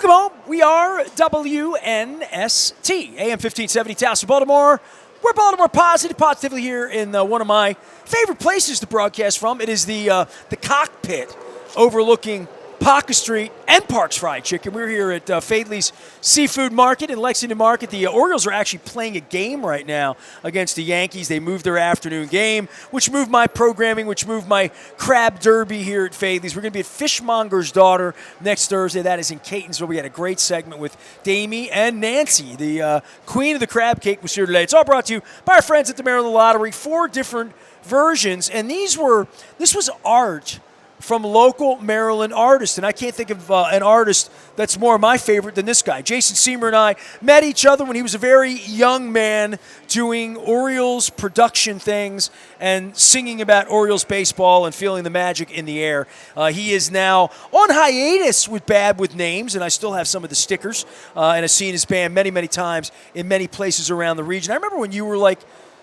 Welcome home. We are WNST, AM 1570, Taos, Baltimore. We're Baltimore positively here in one of my favorite places to broadcast from. It is the cockpit overlooking Paca Street and Parks Fried Chicken. We're here at Faidley's Seafood Market in Lexington Market. The Orioles are actually playing a game right now against the Yankees. They moved their afternoon game, which moved my programming, which moved my crab derby here at Faidley's. We're going to be at Fishmonger's Daughter next Thursday. That is in Catonsville. We had a great segment with Damie and Nancy. The queen of the crab cake was here today. It's all brought to you by our friends at the Maryland Lottery. 4 different versions, and this was art from local Maryland artists, and I can't think of an artist that's more my favorite than this guy. Jason Siemer and I met each other when he was a very young man doing Orioles production things and singing about Orioles baseball and feeling the magic in the air. He is now on hiatus with Bad With Names, and I still have some of the stickers, and I've seen his band many, many times in many places around the region. I remember when you were like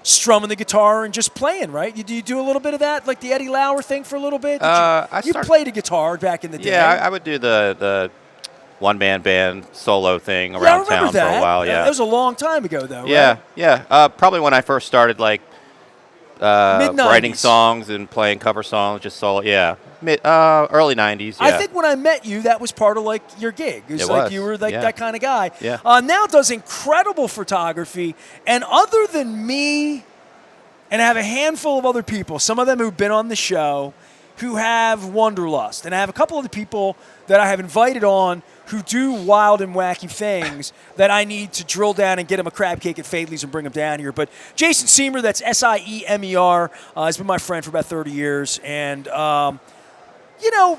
strumming the guitar and just playing, right? You do a little bit of that, like the Eddie Lauer thing for a little bit? You played a guitar back in the day. Yeah, I would do the one-man band solo thing around town for a while, yeah. That was a long time ago, though, yeah, right? Yeah. Probably when I first started, like, writing songs and playing cover songs, just solo, yeah. Early 90s, yeah. I think when I met you, that was part of, like, your gig. It was you were, like, that kind of guy. Yeah. Now does incredible photography, and other than me, and I have a handful of other people, some of them who've been on the show, who have wanderlust, and I have a couple of the people that I have invited on who do wild and wacky things that I need to drill down and get them a crab cake at Faidley's and bring them down here. But Jason Siemer, that's Siemer, has been my friend for about 30 years, and you know,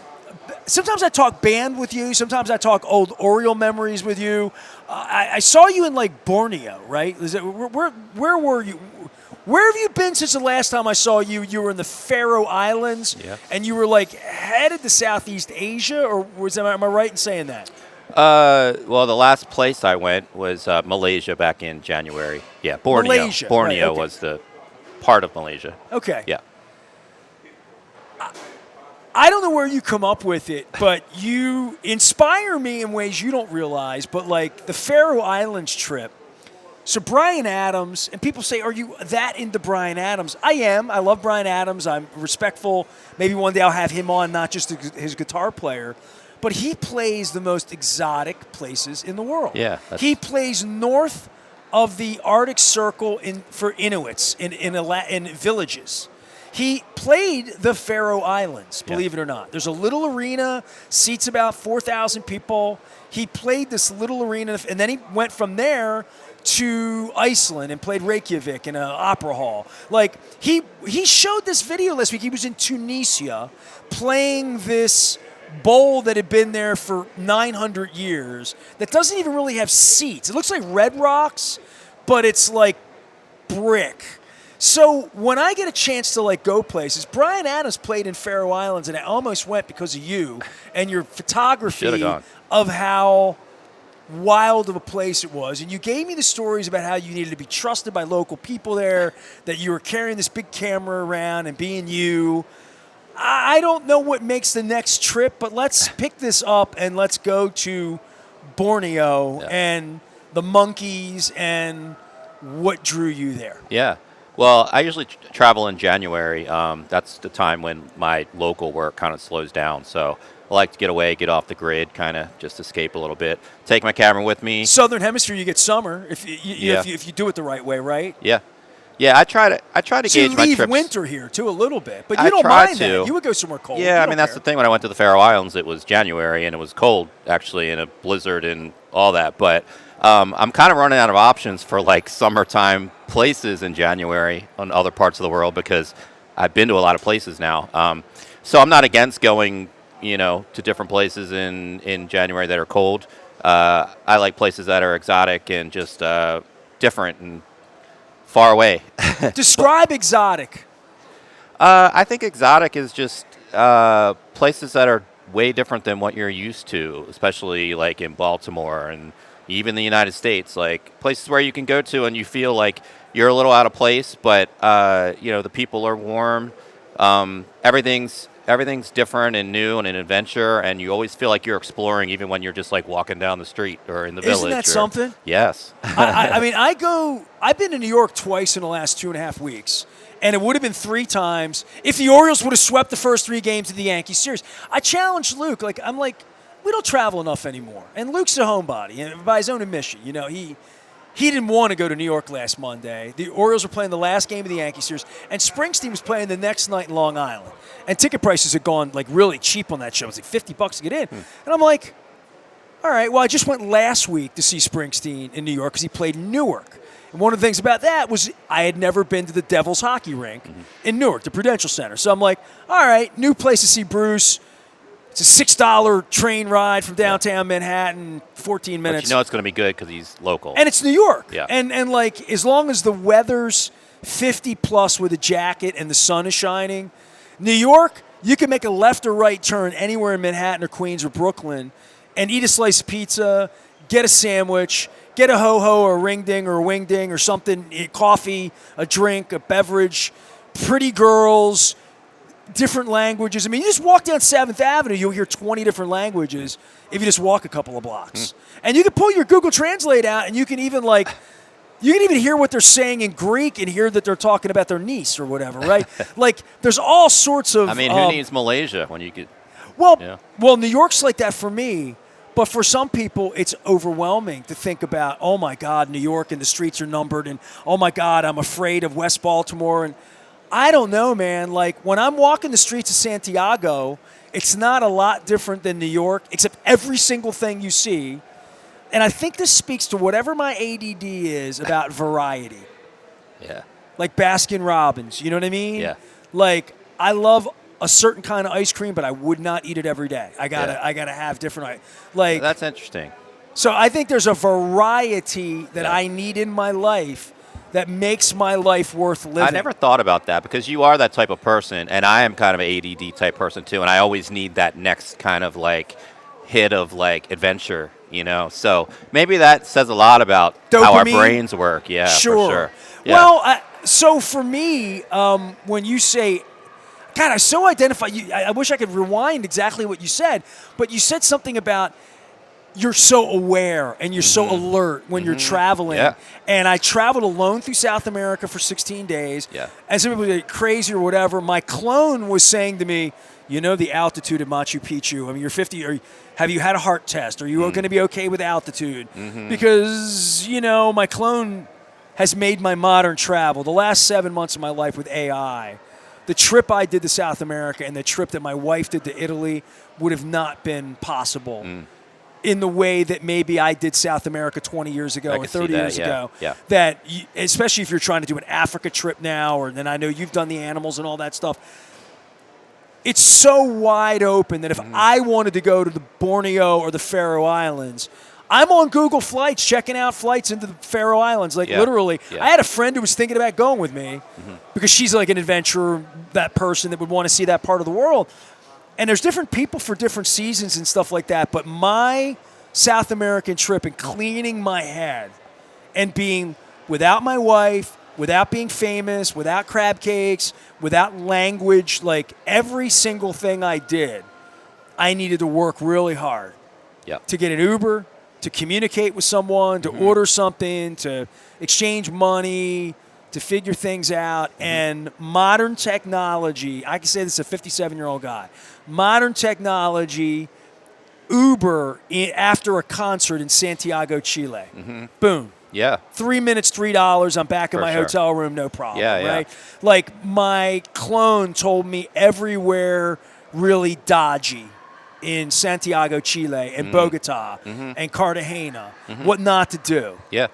sometimes I talk band with you. Sometimes I talk old Oriole memories with you. I saw you in, like, Borneo, right? Where were you? Where have you been since the last time I saw you? You were in the Faroe Islands, and you were, like, headed to Southeast Asia, or am I right in saying that? Well, the last place I went was Malaysia back in January. Yeah, Borneo. Malaysia. Borneo right, okay. was the part of Malaysia. Okay. Yeah. I don't know where you come up with it, but you inspire me in ways you don't realize. But, like, the Faroe Islands trip. So Bryan Adams, and people say, are you that into Bryan Adams? I am. I love Bryan Adams. I'm respectful. Maybe one day I'll have him on, not just his guitar player. But he plays the most exotic places in the world. Yeah. He plays north of the Arctic Circle for Inuits in villages. He played the Faroe Islands, believe it or not. There's a little arena, seats about 4,000 people. He played this little arena, and then he went from there to Iceland and played Reykjavik in an opera hall. Like, he showed this video last week. He was in Tunisia playing this bowl that had been there for 900 years that doesn't even really have seats. It looks like Red Rocks, but it's like brick. So when I get a chance to, like, go places, Bryan Adams played in Faroe Islands, and I almost went because of you and your photography of how wild of a place it was. And you gave me the stories about how you needed to be trusted by local people there, that you were carrying this big camera around and being you. I don't know what makes the next trip, but let's pick this up and let's go to Borneo and the monkeys and what drew you there. Yeah. Well, I usually travel in January. That's the time when my local work kind of slows down. So I like to get away, get off the grid, kind of just escape a little bit. Take my camera with me. Southern Hemisphere, you get summer if you do it the right way, right? Yeah. Yeah, I try to gauge my trips. You leave winter here, too, a little bit. But you don't mind that. You would go somewhere cold. Yeah, I mean, that's the thing. When I went to the Faroe Islands, it was January, and it was cold, actually, in a blizzard and all that. But I'm kind of running out of options for, like, summertime places in January on other parts of the world because I've been to a lot of places now. So I'm not against going, to different places in January that are cold. I like places that are exotic and just different and far away. Describe exotic. I think exotic is just places that are way different than what you're used to, especially like in Baltimore and even the United States, like places where you can go to and you feel like you're a little out of place, but the people are warm. Everything's everything's different and new and an adventure, and you always feel like you're exploring, even when you're just like walking down the street or in the village. Isn't that something? Yes. I mean, I've been to New York twice in the last 2.5 weeks, and it would have been 3 times if the Orioles would have swept the first 3 games of the Yankees series. I challenged Luke. I'm like, we don't travel enough anymore. And Luke's a homebody, and by his own admission, he didn't want to go to New York last Monday. The Orioles were playing the last game of the Yankee series, and Springsteen was playing the next night in Long Island. And ticket prices had gone really cheap on that show. It was like $50 to get in. And I'm like, all right, well, I just went last week to see Springsteen in New York because he played in Newark. And one of the things about that was I had never been to the Devils hockey rink in Newark, the Prudential Center. So I'm like, all right, new place to see Bruce. It's a $6 train ride from downtown Manhattan, 14 minutes. But it's going to be good because he's local. And it's New York. Yeah. And as long as the weather's 50 plus with a jacket and the sun is shining, New York, you can make a left or right turn anywhere in Manhattan or Queens or Brooklyn and eat a slice of pizza, get a sandwich, get a ho-ho or a ring ding or a wing ding or something, coffee, a drink, a beverage, pretty girls, different languages. I mean, you just walk down 7th Avenue, you'll hear 20 different languages if you just walk a couple of blocks. And you can pull your Google Translate out, and you can even hear what they're saying in Greek and hear that they're talking about their niece or whatever, right? There's all sorts of... I mean, who needs Malaysia when you could... Well, New York's like that for me, but for some people, it's overwhelming to think about, oh, my God, New York and the streets are numbered, and, oh, my God, I'm afraid of West Baltimore, and... I don't know, man. When I'm walking the streets of Santiago, it's not a lot different than New York, except every single thing you see. And I think this speaks to whatever my ADD is about variety. Yeah. Like Baskin Robbins, you know what I mean? Yeah. I love a certain kind of ice cream, but I would not eat it every day. I gotta have different. That's interesting. So I think there's a variety that I need in my life that makes my life worth living. I never thought about that because you are that type of person, and I am kind of an ADD type person too, and I always need that next kind of hit of adventure, So maybe that says a lot about how our brains work. Yeah, sure. For sure. Yeah. Well, so for me, when you say, God, I so identify you. I wish I could rewind exactly what you said, but you said something about you're so aware and you're so alert when you're traveling. Yeah. And I traveled alone through South America for 16 days. Yeah. And some people get crazy or whatever. My clone was saying to me, the altitude of Machu Picchu. I mean, you're 50. Have you had a heart test? Are you going to be okay with altitude? Because, my clone has made my modern travel, the last 7 months of my life with AI, the trip I did to South America and the trip that my wife did to Italy would have not been possible. In the way that maybe I did South America 20 years ago or 30 years ago. Yeah. That, especially if you're trying to do an Africa trip now, or then I know you've done the animals and all that stuff. It's so wide open that if I wanted to go to the Borneo or the Faroe Islands, I'm on Google Flights checking out flights into the Faroe Islands. Literally. Yeah. I had a friend who was thinking about going with me because she's like an adventurer, that person that would want to see that part of the world. And there's different people for different seasons and stuff like that. But my South American trip and cleaning my head and being without my wife, without being famous, without crab cakes, without language, every single thing I did, I needed to work really hard to get an Uber, to communicate with someone, to order something, to exchange money, to figure things out. And modern technology, I can say this as a 57-year-old guy, modern technology, Uber after a concert in Santiago, Chile. Boom. Yeah. 3 minutes, $3. I'm back in my hotel room, no problem. Right? My clone told me everywhere really dodgy in Santiago, Chile, and Bogota, and Cartagena, what not to do. Yeah.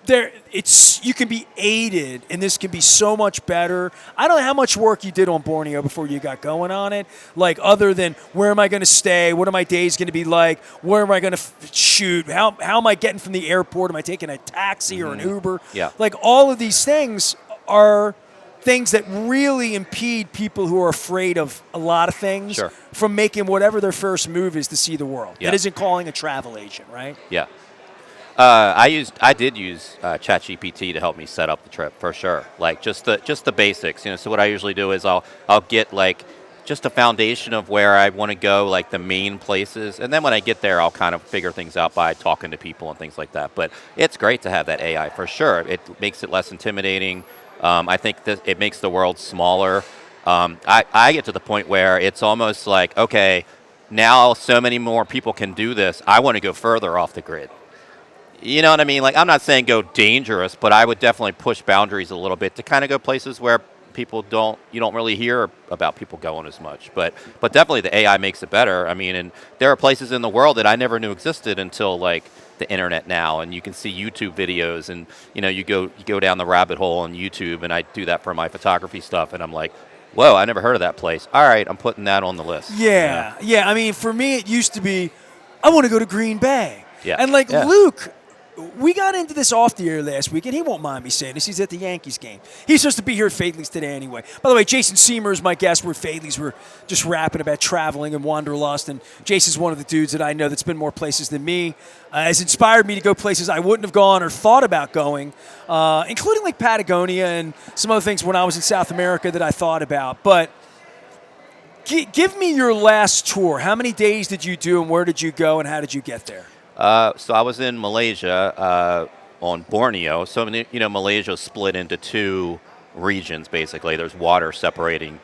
You can be aided, and this can be so much better. I don't know how much work you did on Borneo before you got going on it, other than where am I going to stay, what are my days going to be like, where am I going to shoot, how am I getting from the airport, am I taking a taxi or an Uber? Yeah. All of these things are things that really impede people who are afraid of a lot of things from making whatever their first move is to see the world. Yeah. That isn't calling a travel agent, right? Yeah. I did use ChatGPT to help me set up the trip for sure. Like just the basics. So what I usually do is I'll get like just a foundation of where I want to go, like the main places, and then when I get there, I'll kind of figure things out by talking to people and things like that. But it's great to have that AI for sure. It makes it less intimidating. I think that it makes the world smaller. I get to the point where it's almost like, okay, now so many more people can do this. I want to go further off the grid. You know what I mean? Like, I'm not saying go dangerous, but I would definitely push boundaries a little bit to kind of go places where you don't really hear about people going as much. But definitely the AI makes it better. I mean, and there are places in the world that I never knew existed until like the internet now, and you can see YouTube videos, and you go down the rabbit hole on YouTube, and I do that for my photography stuff, and I'm like, whoa, I never heard of that place. All right, I'm putting that on the list. Yeah. I mean, for me, it used to be, I want to go to Green Bay. Yeah. And like Luke, we got into this off the air last week, and he won't mind me saying this. He's at the Yankees game. He's supposed to be here at Faidley's today anyway. By the way, Jason Siemer is my guest. We're at Faidley's. We're just rapping about traveling and wanderlust, and Jason's one of the dudes that I know that's been more places than me. Has inspired me to go places I wouldn't have gone or thought about going, including like Patagonia and some other things when I was in South America that I thought about. But give me your last tour. How many days did you do, and where did you go, and how did you get there? So I was in Malaysia on Borneo. So Malaysia is split into two regions basically. There's water separating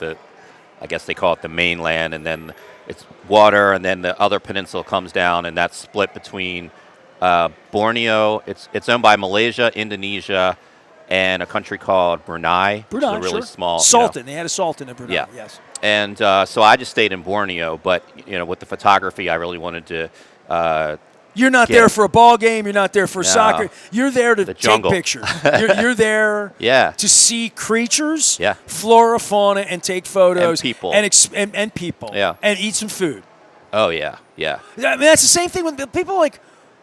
I guess they call it the mainland, and then it's water, and then the other peninsula comes down, and that's split between Borneo. It's owned by Malaysia, Indonesia, and a country called Brunei. Brunei, which is a really small. Sultan. They had a sultan in Brunei. Yeah. Yes. And so I just stayed in Borneo, but with the photography, I really wanted to. You're not there for a ball game. You're not there for soccer. You're there to take jungle. pictures. You're there to see creatures, flora, fauna, and take photos. And people. And people. Yeah. And eat some food. Oh, yeah. I mean, that's the same thing when people are like,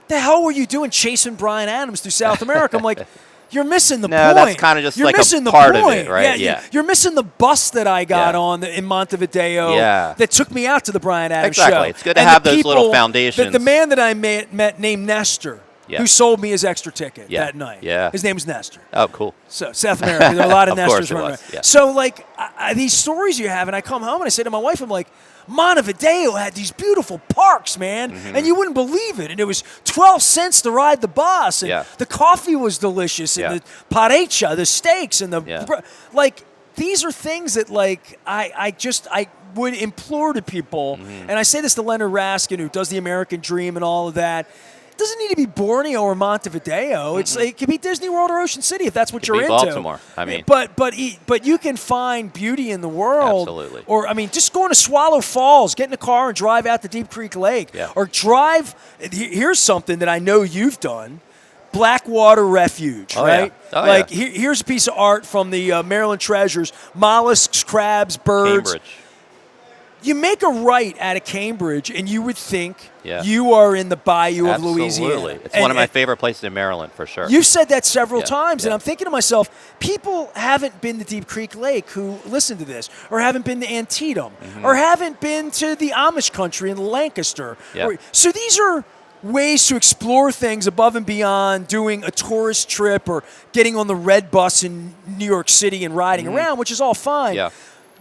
the hell were you doing chasing Bryan Adams through South America? I'm like, you're missing the point. No, that's kind of just you're like missing a part of it, Yeah, right? Yeah. You're missing the bus that I got on in Montevideo that took me out to the Bryan Adams show. Exactly. It's good to have those little foundations. The man that I met named Nestor, who sold me his extra ticket that night. Yeah. His name was Nestor. Oh, cool. So South America, there are a lot of, of Nestors course running it was, around. So like these stories you have, and I come home and I say to my wife, I'm like, Montevideo had these beautiful parks, man, and you wouldn't believe it. And it was 12 cents to ride the bus, and the coffee was delicious, and the parecha, the steaks, and like these are things that like I would implore to people, and I say this to Leonard Raskin, who does the American Dream and all of that. It doesn't need to be Borneo or Montevideo. It could be Disney World or Ocean City if that's what you're into. Baltimore. I mean, but you can find beauty in the world. Absolutely. Or I mean, just going to Swallow Falls, get in a car and drive out to Deep Creek Lake, or drive. Here's something that I know you've done. Blackwater Refuge, right? Yeah. Like here's a piece of art from the Maryland Treasures: mollusks, crabs, birds. Cambridge. You make a right out of Cambridge, and you would think you are in the bayou of Louisiana. Absolutely. It's one of my favorite places in Maryland, for sure. You've said that several times, and I'm thinking to myself, people haven't been to Deep Creek Lake who listen to this, or haven't been to Antietam, or haven't been to the Amish country in Lancaster. So these are ways to explore things above and beyond doing a tourist trip or getting on the red bus in New York City and riding around, which is all fine. Yeah.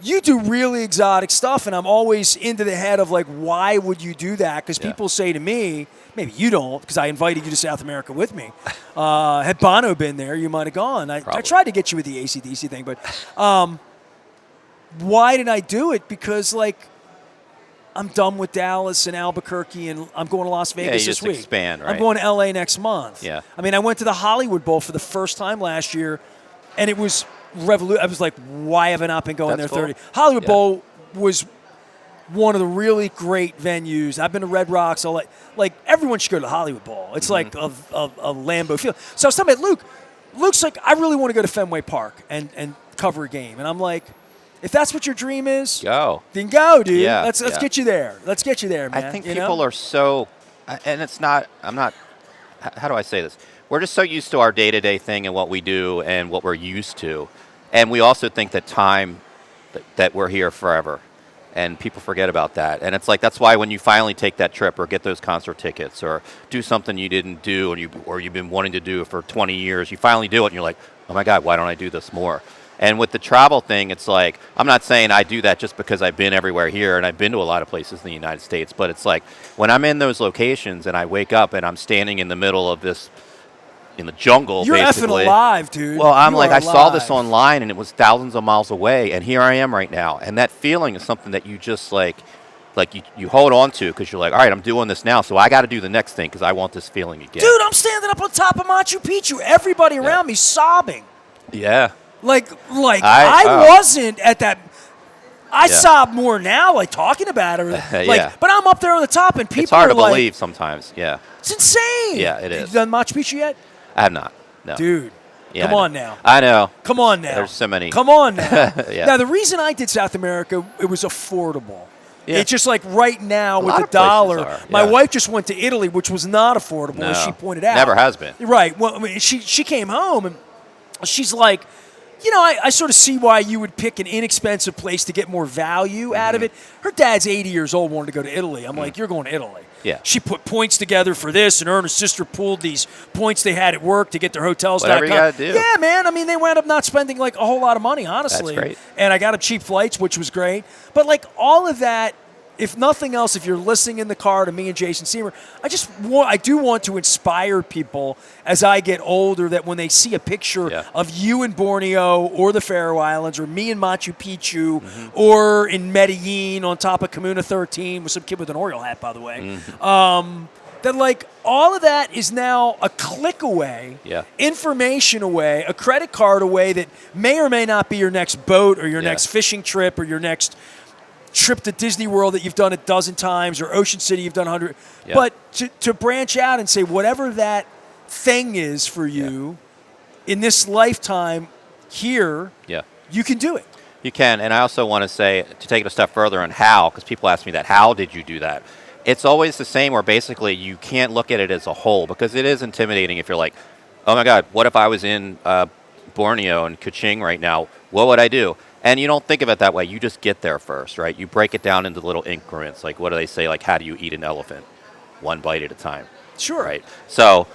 You do really exotic stuff, and I'm always into the head of, like, why would you do that? Because people say to me, maybe you don't, because I invited you to South America with me. Had Bono been there, you might have gone. I tried to get you with the AC/DC thing, but why did I do it? Because, like, I'm done with Dallas and Albuquerque, and I'm going to Las Vegas this week. Expand, right? I'm going to L.A. next month. Yeah. I mean, I went to the Hollywood Bowl for the first time last year, and it was I was like, why have I not been going there 30? Hollywood Bowl was one of the really great venues. I've been to Red Rocks. Like everyone should go to the Hollywood Bowl. It's like a Lambeau field. So I was talking about Luke. Luke's like, I really want to go to Fenway Park and cover a game. And I'm like, if that's what your dream is, then go, dude. Yeah, let's get you there. Let's get you there, man. I think people are so, and it's not. How do I say this? We're just so used to our day-to-day thing and what we do and what we're used to. And we also think that time, that we're here forever. And people forget about that. And it's like, that's why when you finally take that trip or get those concert tickets or do something you didn't do or you've been wanting to do for 20 years, you finally do it and you're like, oh my God, why don't I do this more? And with the travel thing, it's like, I'm not saying I do that just because I've been everywhere here and I've been to a lot of places in the United States, but it's like when I'm in those locations and I wake up and I'm standing in the middle of this, in the jungle, You're basically. effing alive, dude. Well, I'm like, I saw this alive. online and it was thousands of miles away, and here I am right now. And that feeling is something that you just like you hold on to because you're like, all right, I'm doing this now, so I got to do the next thing because I want this feeling again. Dude, I'm standing up on top of Machu Picchu. Everybody around me sobbing. Yeah. Like I wasn't at that. I Yeah. sob more now, like talking about it. Like, Yeah. but I'm up there on the top, and people It's hard are to like, believe sometimes. Yeah. it's insane. Yeah, it is. You done Machu Picchu yet? I have not. No. Dude, Yeah, come on now. I know. Come on now. There's so many. Come on now. Yeah. Now, the reason I did South America, it was affordable. Yeah. It's just like right now with lot the of places dollar. are, My yeah. wife just went to Italy, which was not affordable, as No. she pointed out. Never has been. Right. Well, I mean, she came home and she's like, you know, I sort of see why you would pick an inexpensive place to get more value out of it. Her dad's 80 years old, wanted to go to Italy. I'm like, you're going to Italy. Yeah. She put points together for this, and her and her sister pooled these points they had at work to get their hotels. Whatever you gotta do. Yeah, man. I mean, they wound up not spending like a whole lot of money, honestly. That's great. And I got them cheap flights, which was great. But like all of that, if nothing else, if you're listening in the car to me and Jason Siemer, I do want to inspire people as I get older that when they see a picture of you in Borneo or the Faroe Islands or me in Machu Picchu or in Medellin on top of Comuna 13 with some kid with an Oriole hat, by the way, that like all of that is now a click away, information away, a credit card away that may or may not be your next boat or your next fishing trip or your next trip to Disney World that you've done a dozen times or Ocean City you've done 100. But to branch out and say whatever that thing is for you in this lifetime here, you can do it. You can. And I also want to say, to take it a step further on how, because people ask me that, how did you do that? It's always the same where basically you can't look at it as a whole because it is intimidating if you're like, oh my God, what if I was in Borneo and Kuching right now? What would I do? And you don't think of it that way. You just get there first, right? You break it down into little increments. Like, what do they say? Like, how do you eat an elephant? One bite at a time. Sure. Right? So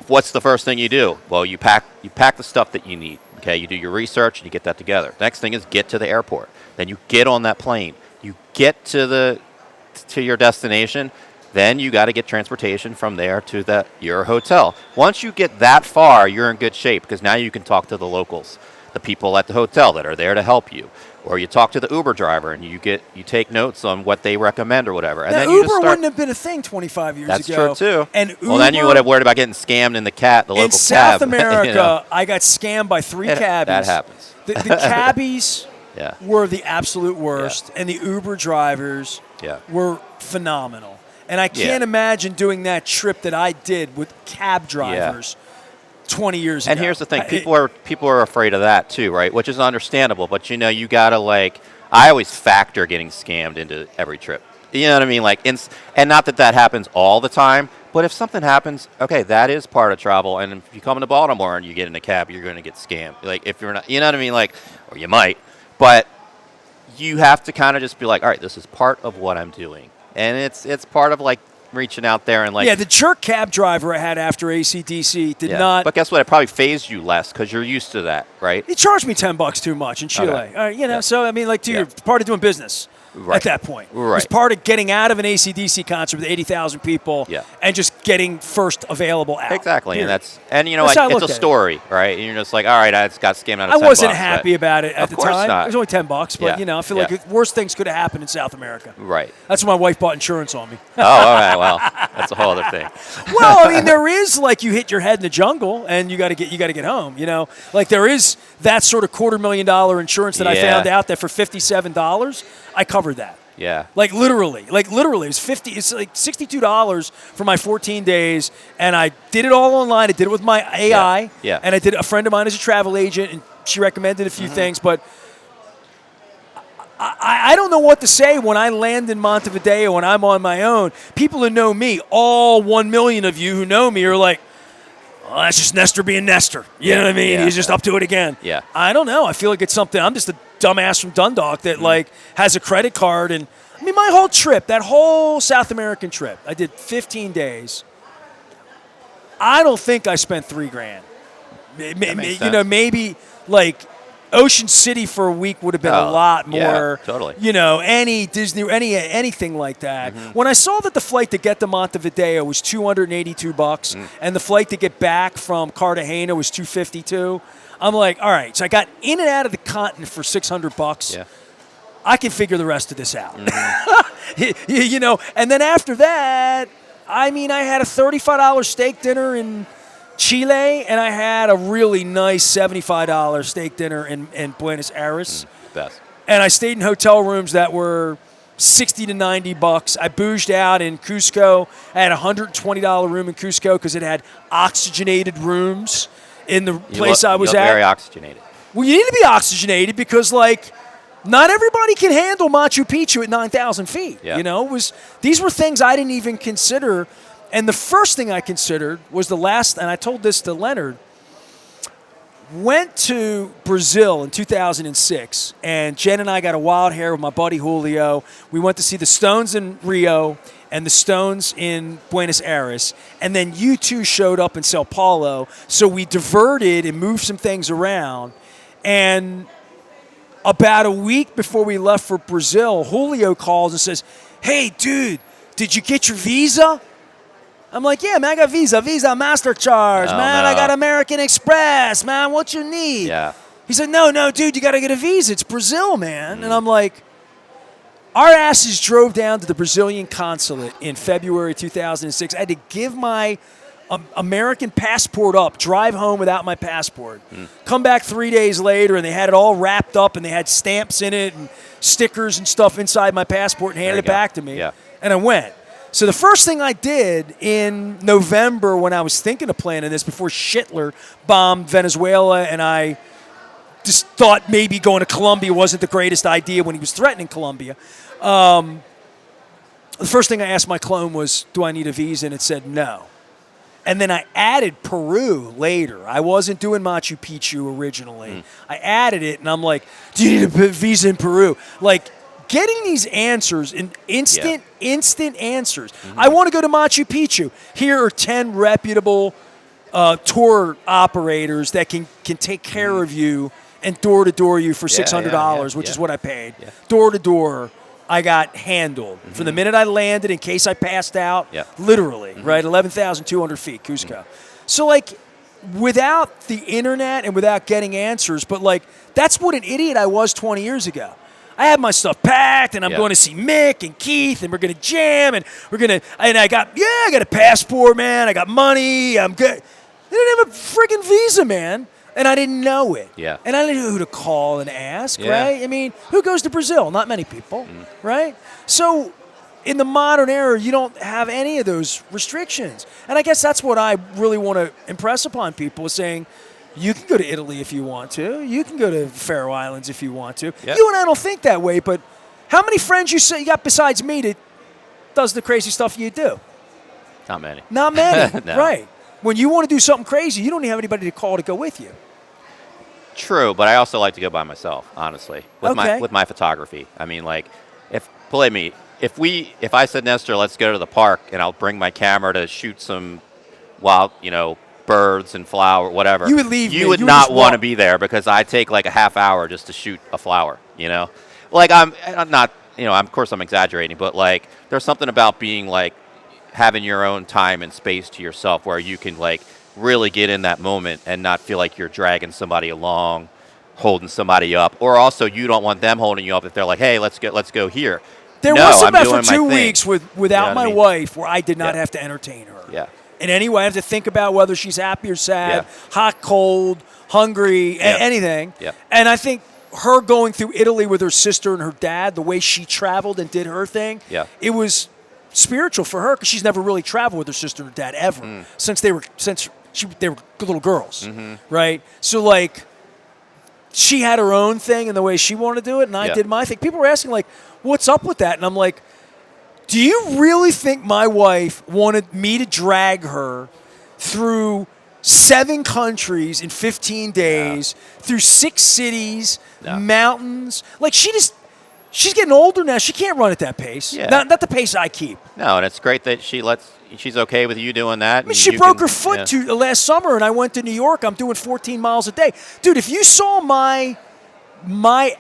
what's the first thing you do? Well, you pack the stuff that you need. Okay, you do your research and you get that together. Next thing is get to the airport. Then you get on that plane. You get to your destination. Then you got to get transportation from there to your hotel. Once you get that far, you're in good shape because now you can talk to the locals, the people at the hotel that are there to help you, or you talk to the Uber driver and you take notes on what they recommend or whatever. And now, then Uber you just start, wouldn't have been a thing 25 years that's ago. That's true too. And Uber, well, then you would have worried about getting scammed in the local cab. In South America, you know? I got scammed by 3 cabbies. That happens. The cabbies Yeah. were the absolute worst, and the Uber drivers were phenomenal. And I can't imagine doing that trip that I did with cab drivers 20 years ago. And here's the thing. People are afraid of that too, right? Which is understandable. But, you know, you got to, like, I always factor getting scammed into every trip. You know what I mean? Like, and not that happens all the time, but if something happens, okay, that is part of travel. And if you come into Baltimore and you get in a cab, you're going to get scammed. Like, if you're not, you know what I mean? Like, or you might. But you have to kind of just be like, all right, this is part of what I'm doing. And it's part of, like, reaching out there and, like... Yeah, the jerk cab driver I had after AC/DC did not... But guess what? It probably phased you less because you're used to that, right? He charged me $10 too much in Chile. Okay. You know, so, I mean, like, you're part of doing business at that point. Right. It was part of getting out of an AC/DC concert with 80,000 people and just getting first available out. Exactly. Period. And you know, That's like, it's a story, right? And you're just like, all right, I just got scammed out of $10. I wasn't happy about it at the time. Not. It was only $10, but, you know, I feel like worse things could have happened in South America. Right. That's when my wife bought insurance on me. Oh, all right. Well, that's a whole other thing. Well, I mean, there is, like, you hit your head in the jungle and you got to get home, you know? Like, there is that sort of $250,000 insurance that I found out that for $57, I covered that. Yeah. Like literally, it was it's like $62 for my 14 days, and I did it all online. I did it with my AI, and a friend of mine is a travel agent, and she recommended a few things, but I don't know what to say when I land in Montevideo and I'm on my own. People who know me, all 1 million of you who know me, are like, oh, that's just Nestor being Nestor. You know what I mean? He's just up to it again. Yeah. I don't know. I feel like it's something. I'm just a dumbass from Dundalk that like has a credit card. And I mean, my whole trip, that whole South American trip, I did 15 days. I don't think I spent $3,000. Maybe like Ocean City for a week would have been a lot more. Yeah, totally. Any Disney, anything like that. When I saw that the flight to get to Montevideo was $282, and the flight to get back from Cartagena was $252, I'm like, all right. So I got in and out of the continent for $600. Yeah. I can figure the rest of this out. And then after that, I mean, I had a $35 steak dinner in Chile, and I had a really nice $75 steak dinner in Buenos Aires. Best. And I stayed in hotel rooms that were $60 to $90. I bouged out in Cusco. I had a $120 room in Cusco because it had oxygenated rooms in the place I was at. Very oxygenated. Well, you need to be oxygenated because, like, not everybody can handle Machu Picchu at 9,000 feet. Yeah. These were things I didn't even consider. And the first thing I considered was and I told this to Leonard, went to Brazil in 2006, and Jen and I got a wild hair with my buddy Julio. We went to see the Stones in Rio and the Stones in Buenos Aires, and then U2 showed up in Sao Paulo, so we diverted and moved some things around. And about a week before we left for Brazil, Julio calls and says, "Hey, dude, did you get your visa?" I'm like, "Yeah, man, I got Visa, MasterCharge, man. No. I got American Express, man. What you need?" Yeah. He said, No, dude, you got to get a visa. It's Brazil, man." And I'm like, our asses drove down to the Brazilian consulate in February 2006. I had to give my American passport up, drive home without my passport. Come back 3 days later, and they had it all wrapped up, and they had stamps in it and stickers and stuff inside my passport, and handed it back to me. Yeah. And I went. So the first thing I did in November when I was thinking of planning this, before Hitler bombed Venezuela, and I just thought maybe going to Colombia wasn't the greatest idea when he was threatening Colombia, the first thing I asked my clone was, "Do I need a visa?" And it said no. And then I added Peru later. I wasn't doing Machu Picchu originally. I added it, and I'm like, "Do you need a visa in Peru?" Like, getting these answers, instant answers. I want to go to Machu Picchu. Here are 10 reputable tour operators that can take care of you and door-to-door you for $600, which is what I paid. Yeah. Door-to-door, I got handled. From the minute I landed, in case I passed out, literally, right, 11,200 feet, Cusco. So, like, without the internet and without getting answers, but, like, that's what an idiot I was 20 years ago. I had my stuff packed, and I'm going to see Mick and Keith, and we're going to jam, and I got a passport, man. I got money. I'm good. They didn't have a freaking visa, man, and I didn't know it. Yeah. And I didn't know who to call and ask, right? I mean, who goes to Brazil? Not many people, right? So in the modern era, you don't have any of those restrictions. And I guess that's what I really want to impress upon people, is saying, you can go to Italy if you want to. You can go to Faroe Islands if you want to. Yep. You and I don't think that way, but how many friends you got besides me that does the crazy stuff you do? Not many. Not many, No. right. When you want to do something crazy, you don't even have anybody to call to go with you. True, but I also like to go by myself, honestly, with my photography. I mean, like, if I said, "Nestor, let's go to the park," and I'll bring my camera to shoot some wild, birds and flower, whatever. You would leave. You would not want to be there because I take like a half hour just to shoot a flower. Like I'm not. Of course I'm exaggerating, but like there's something about being like having your own time and space to yourself where you can like really get in that moment and not feel like you're dragging somebody along, holding somebody up, or also you don't want them holding you up if they're like, "Hey, let's go here." There was about for 2 weeks without my wife where I did not have to entertain her. Yeah. In any way, I have to think about whether she's happy or sad, hot, cold, hungry, anything. Yeah. And I think her going through Italy with her sister and her dad, the way she traveled and did her thing, it was spiritual for her because she's never really traveled with her sister and her dad ever since they were little girls, right? So like, she had her own thing and the way she wanted to do it, and I did my thing. People were asking like, "What's up with that?" And I'm like, do you really think my wife wanted me to drag her through 7 countries in 15 days, through 6 cities, mountains. Like she's getting older now. She can't run at that pace. Yeah. Not the pace I keep. No, and it's great that she's okay with you doing that. I mean, she broke her foot last summer, and I went to New York. I'm doing 14 miles a day. Dude, if you saw my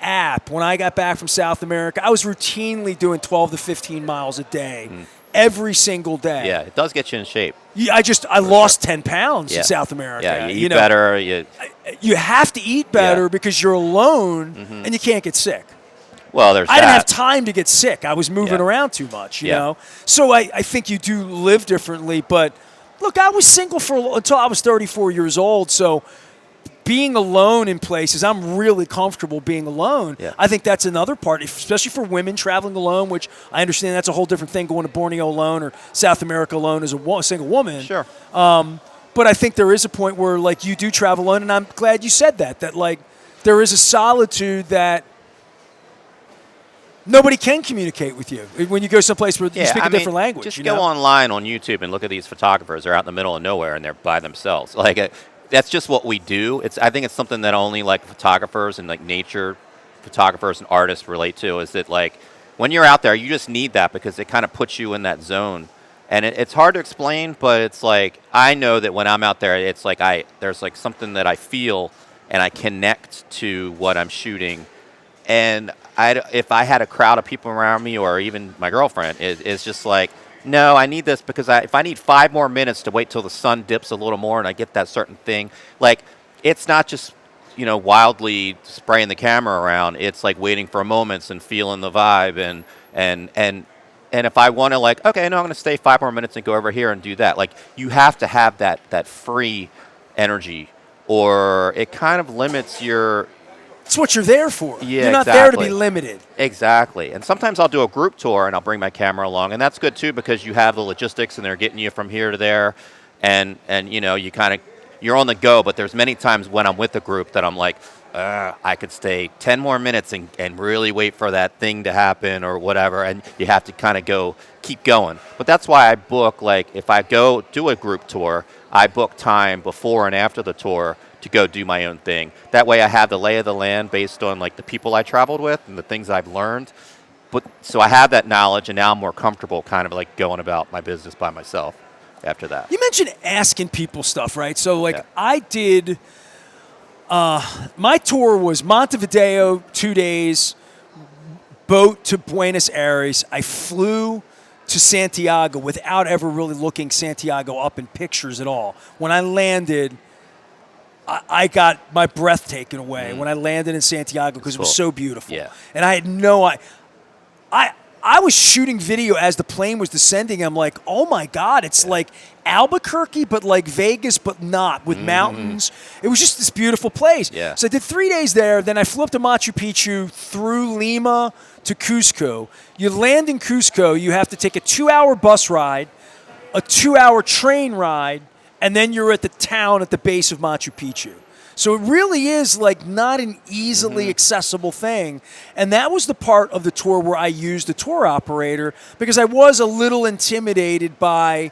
app when I got back from South America, I was routinely doing 12 to 15 miles a day every single day. Yeah, it does get you in shape. Yeah, I lost 10 pounds in South America. Yeah, you eat better. You have to eat better because you're alone and you can't get sick. Well, I didn't have time to get sick. I was moving around too much, you know. So I think you do live differently. But look, I was single until I was 34 years old. So being alone in places, I'm really comfortable being alone. Yeah. I think that's another part, especially for women traveling alone, which I understand that's a whole different thing, going to Borneo alone or South America alone as a single woman. Sure. But I think there is a point where, like, you do travel alone, and I'm glad you said that, like, there is a solitude that nobody can communicate with you when you go someplace where you speak a different language. Just go online on YouTube and look at these photographers. They're out in the middle of nowhere, and they're by themselves. Like, that's just what we do. I think it's something that only, like, photographers and, like, nature photographers and artists relate to, is that, like, when you're out there, you just need that because it kind of puts you in that zone. And it's hard to explain, but it's like, I know that when I'm out there, it's like there's like something that I feel and I connect to what I'm shooting. And if I had a crowd of people around me, or even my girlfriend, it's just like, no, I need this because if I need 5 more minutes to wait till the sun dips a little more and I get that certain thing, like, it's not just, wildly spraying the camera around. It's like waiting for moments and feeling the vibe and if I want to, like, okay, no, I'm going to stay 5 more minutes and go over here and do that. Like, you have to have that free energy, or it kind of limits your. It's what you're there for. Yeah, you're not there to be limited. Exactly. And sometimes I'll do a group tour and I'll bring my camera along, and that's good too because you have the logistics and they're getting you from here to there, and you kind of, you're on the go. But there's many times when I'm with a group that I'm like, I could stay 10 more minutes and really wait for that thing to happen or whatever, and you have to kind of keep going. But that's why I book, like, if I go do a group tour, I book time before and after the tour to go do my own thing. That way I have the lay of the land based on, like, the people I traveled with and the things I've learned. But so I have that knowledge, and now I'm more comfortable kind of like going about my business by myself after that. You mentioned asking people stuff, right? So, like, I did, my tour was Montevideo, 2 days, boat to Buenos Aires. I flew to Santiago without ever really looking Santiago up in pictures at all. When I landed, I got my breath taken away when I landed in Santiago because it was so beautiful. Yeah. And I had I was shooting video as the plane was descending. I'm like, oh my God, it's like Albuquerque, but like Vegas, but not, with mountains. It was just this beautiful place. Yeah. So I did 3 days there. Then I flew up to Machu Picchu, through Lima to Cusco. You land in Cusco, you have to take a 2-hour bus ride, a 2-hour train ride, and then you're at the town at the base of Machu Picchu. So it really is, like, not an easily accessible thing. And that was the part of the tour where I used a tour operator because I was a little intimidated by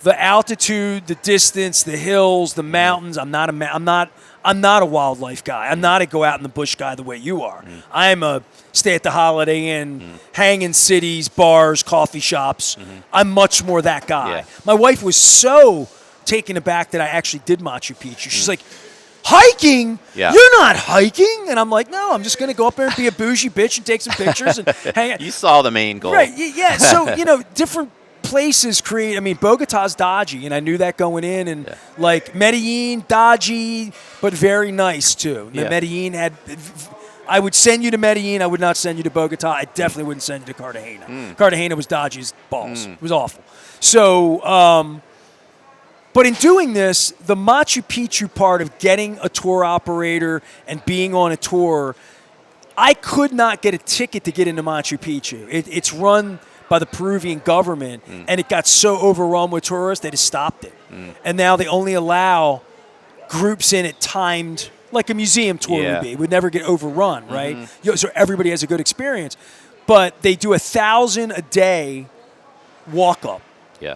the altitude, the distance, the hills, the mountains. I'm not a wildlife guy. I'm not a go out in the bush guy the way you are. I'm a stay at the Holiday Inn, hang in cities, bars, coffee shops. I'm much more that guy. Yeah. My wife was so taken aback that I actually did Machu Picchu. She's like, hiking? Yeah. You're not hiking. And I'm like, no, I'm just going to go up there and be a bougie bitch and take some pictures and hang out. You saw the main goal. Right, yeah. So, different places create, Bogota's dodgy, and I knew that going in. And, like, Medellin, dodgy, but very nice, too. Yeah. Medellin had... I would send you to Medellin. I would not send you to Bogota. I definitely wouldn't send you to Cartagena. Cartagena was dodgy as balls. It was awful. So... But in doing this, the Machu Picchu part of getting a tour operator and being on a tour, I could not get a ticket to get into Machu Picchu. It's run by the Peruvian government, and it got so overrun with tourists, they just stopped it. And now they only allow groups in it timed, like a museum tour would be. It would never get overrun, right? So everybody has a good experience. But they do 1,000 a day walk-up. Yeah.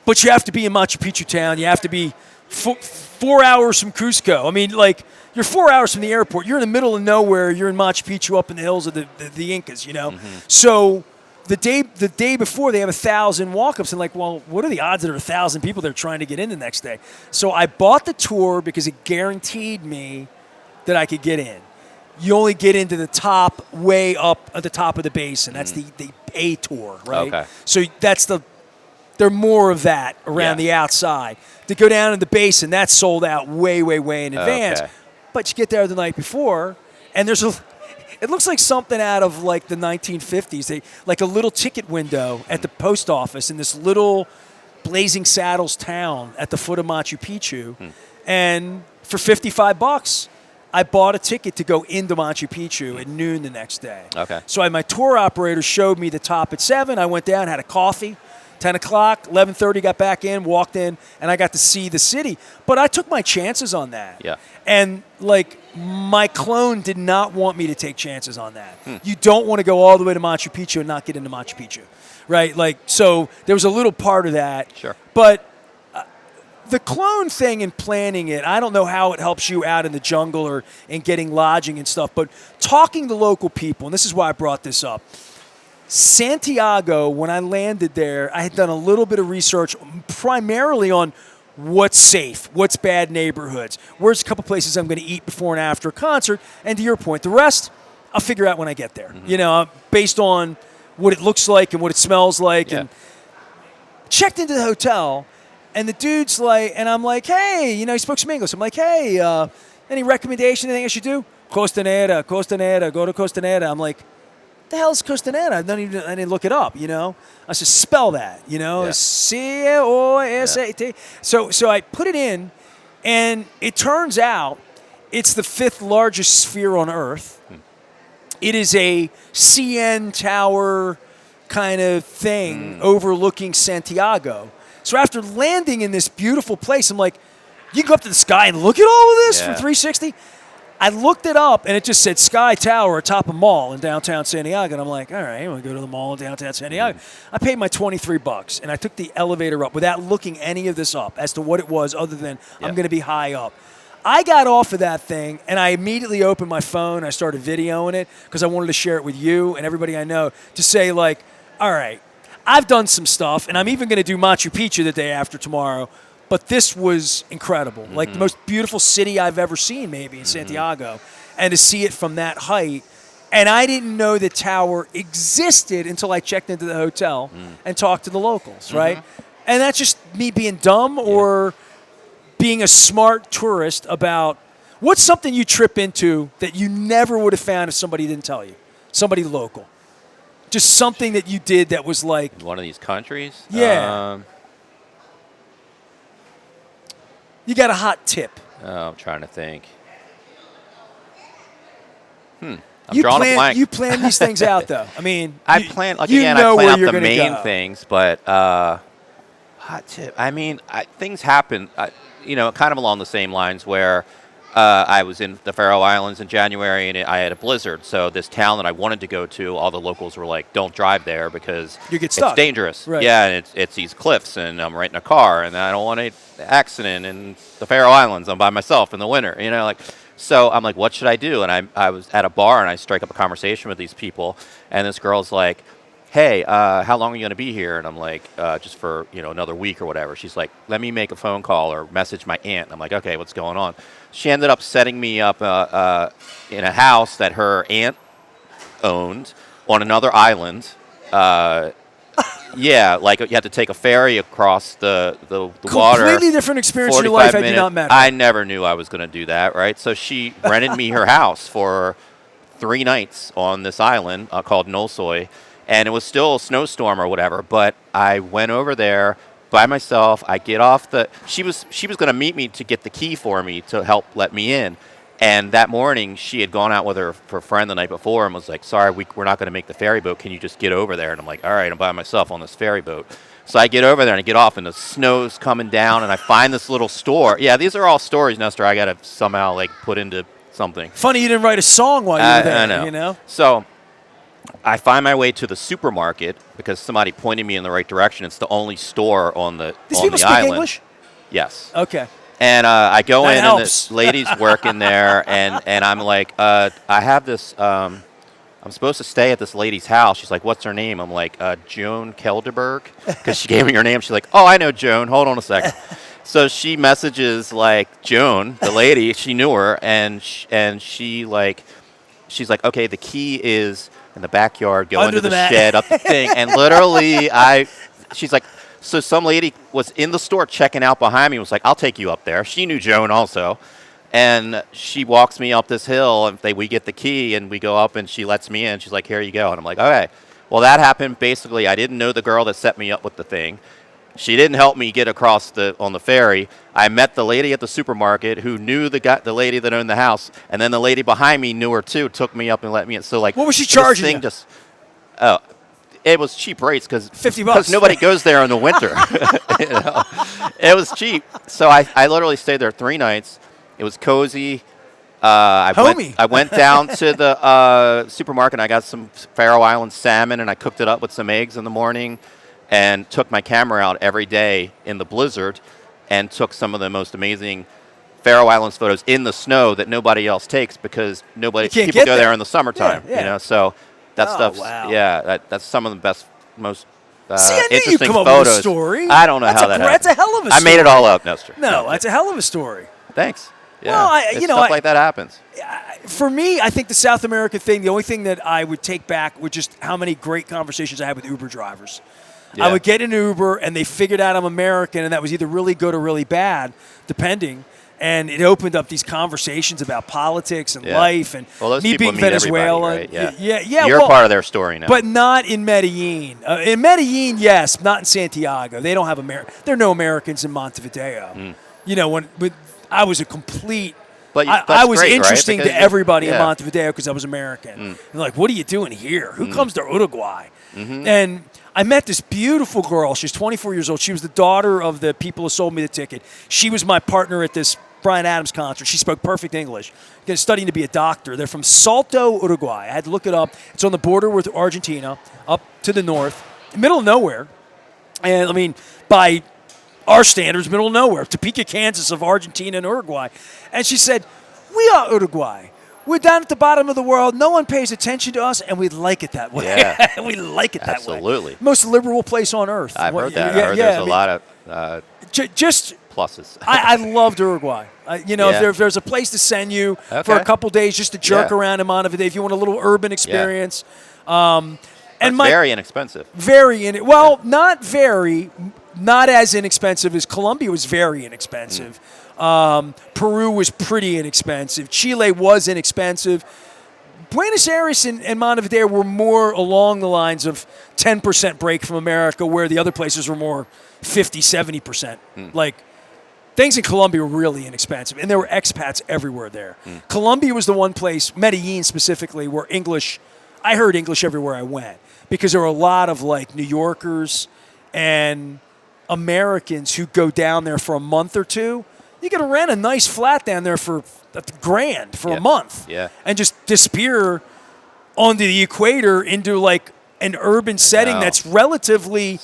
but you have to be in Machu Picchu town. You have to be 4 hours from Cusco. I mean, like, you're 4 hours from the airport. You're in the middle of nowhere. You're in Machu Picchu up in the hills of the Incas, you know? So the day before, they have 1,000 walk-ups. And like, well, what are the odds that there are 1,000 people that are trying to get in the next day? So I bought the tour because it guaranteed me that I could get in. You only get into the top, way up at the top of the basin. That's the A tour, right? Okay. So there are more of that around the outside. To go down in the basin, that's sold out way, way, way in advance. Okay. But you get there the night before, and it looks like something out of like the 1950s. Like a little ticket window at the post office in this little Blazing Saddles town at the foot of Machu Picchu. And for $55, I bought a ticket to go into Machu Picchu at noon the next day. Okay. So my tour operator showed me the top at 7. I went down, had a coffee. 10 o'clock, 11:30, got back in, walked in, and I got to see the city. But I took my chances on that. Yeah. And, like, my clone did not want me to take chances on that. You don't want to go all the way to Machu Picchu and not get into Machu Picchu, right? Like, so there was a little part of that. Sure. But the clone thing and planning it, I don't know how it helps you out in the jungle or in getting lodging and stuff, but talking to local people, and this is why I brought this up, Santiago, when I landed there, I had done a little bit of research primarily on what's safe, what's bad neighborhoods, where's a couple places I'm going to eat before and after a concert, and to your point, the rest I'll figure out when I get there, you know, based on what it looks like and what it smells like. Yeah. And checked into the hotel, and the dude's like, and I'm like, hey, you know, he spoke some English. I'm like, hey, any recommendation, anything I should do? Costanera, go to Costanera. I'm like, the hell is Costanera? I didn't look it up, you know. I said, spell that, you know, C-O-S-A-T. So I put it in, and it turns out it's the 5th largest sphere on Earth. It is a CN Tower kind of thing overlooking Santiago. So after landing in this beautiful place, I'm like, you can go up to the sky and look at all of this from 360? I looked it up, and it just said Sky Tower atop a mall in downtown Santiago. And I'm like, all right, I'm going to go to the mall in downtown Santiago. I paid my $23, and I took the elevator up without looking any of this up as to what it was other than I'm going to be high up. I got off of that thing, and I immediately opened my phone. I started videoing it because I wanted to share it with you and everybody I know to say, like, all right, I've done some stuff, and I'm even going to do Machu Picchu the day after tomorrow. But this was incredible, like the most beautiful city I've ever seen, maybe in Santiago, and to see it from that height. And I didn't know the tower existed until I checked into the hotel and talked to the locals, right? And that's just me being dumb or being a smart tourist about what's something you trip into that you never would have found if somebody didn't tell you, somebody local. Just something that you did that was like one of these countries. Yeah. You got a hot tip. Oh, I'm trying to think. I'm You drawing a blank. You plan these things out, though. I mean, I plan out the gonna main go. things, but hot tip. I mean, things happen, kind of along the same lines where I was in the Faroe Islands in January, and I had a blizzard. So this town that I wanted to go to, all the locals were like, "Don't drive there because you get stuck. It's dangerous." Right. Yeah, and it's these cliffs, and I'm renting a car, and I don't want an accident in the Faroe Islands. I'm by myself in the winter, So I'm like, what should I do? And I was at a bar, and I strike up a conversation with these people, and this girl's like, hey, how long are you going to be here? And I'm like, just for, another week or whatever. She's like, let me make a phone call or message my aunt. And I'm like, okay, what's going on? She ended up setting me up in a house that her aunt owned on another island. Yeah, like you had to take a ferry across the water. Completely different experience in your life had you not met her. I never knew I was going to do that, right? So she rented me her house for 3 nights on this island called Nosoi. And it was still a snowstorm or whatever, but I went over there by myself. I get off she was going to meet me to get the key for me to help let me in. And that morning, she had gone out with her friend the night before and was like, sorry, we're not going to make the ferry boat. Can you just get over there? And I'm like, all right, I'm by myself on this ferry boat. So I get over there and I get off, and the snow's coming down, and I find this little store. Yeah, these are all stories, Nestor, I got to somehow put into something. Funny you didn't write a song while you were there, I know. So I find my way to the supermarket because somebody pointed me in the right direction. It's the only store on the These on people the speak island. English? Yes. Okay. And I go That in, helps. and the lady's working there, and I'm like, I have this. I'm supposed to stay at this lady's house. She's like, what's her name? I'm like, Joan Kelderberg, because she gave me her name. She's like, oh, I know Joan. Hold on a second. So she messages like Joan, the lady. She knew her, and she's like, okay, the key is in the backyard. Go Under into the the mat. shed, up the thing, and literally, she's like. So some lady was in the store checking out behind me, was like, I'll take you up there. She knew Joan also. And she walks me up this hill, and we get the key, and we go up, and she lets me in. She's like, here you go. And I'm like, okay. Well, that happened. Basically, I didn't know the girl that set me up with the thing. She didn't help me get across on the ferry. I met the lady at the supermarket who knew the lady that owned the house, and then the lady behind me knew her too, took me up and let me in. So like, What was she charging you? It was cheap rates because $50. Because nobody goes there in the winter. You know? It was cheap. So I literally stayed there 3 nights. It was cozy. Homie. I went down to the supermarket and I got some Faroe Islands salmon and I cooked it up with some eggs in the morning and took my camera out every day in the blizzard and took some of the most amazing Faroe Islands photos in the snow that nobody else takes because people go there in the summertime. Yeah. You know, so that stuff's wow. that's some of the best, most See, I knew interesting you'd come photos. up with a story. I don't know how that happened. That's a hell of a story. I made it all up, Nestor. No, that's a hell of a story. Thanks. Yeah. Well, stuff like that happens. For me, I think the South America thing, the only thing that I would take back was just how many great conversations I had with Uber drivers. Yeah. I would get in an Uber, and they figured out I'm American, and that was either really good or really bad, depending. And it opened up these conversations about politics and life, and those me people being meet Venezuelan. everybody, right? Yeah. You're part of their story now. But not in Medellin. In Medellin, yes, not in Santiago. They don't have there are no Americans in Montevideo. You know, when I was a complete. But I was great, interesting right? to everybody in Montevideo because I was American. And like, what are you doing here? Who comes to Uruguay? And I met this beautiful girl. She's 24 years old. She was the daughter of the people who sold me the ticket. She was my partner at this Bryan Adams concert. She spoke perfect English. Studying to be a doctor. They're from Salto, Uruguay. I had to look it up. It's on the border with Argentina, up to the north, middle of nowhere. And I mean, by our standards, middle of nowhere. Topeka, Kansas of Argentina and Uruguay. And she said, we are Uruguay. We're down at the bottom of the world. No one pays attention to us, and we like it that way. Yeah. We like it that way. Absolutely. Most liberal place on earth. I've heard that. I heard there's a lot of just pluses. I loved Uruguay. If there's a place to send you for a couple days just to jerk around in Montevideo, if you want a little urban experience. And very inexpensive. Not as inexpensive as Colombia was very inexpensive. Peru was pretty inexpensive. Chile was inexpensive. Buenos Aires and Montevideo were more along the lines of 10% break from America, where the other places were more 50, 70%. Like, things in Colombia were really inexpensive, and there were expats everywhere there. Colombia was the one place, Medellin specifically, where I heard English everywhere I went, because there were a lot of, like, New Yorkers and Americans who go down there for a month or two. You could rent a nice flat down there for $1,000 for a month, and just disappear onto the equator into like an urban setting that's relatively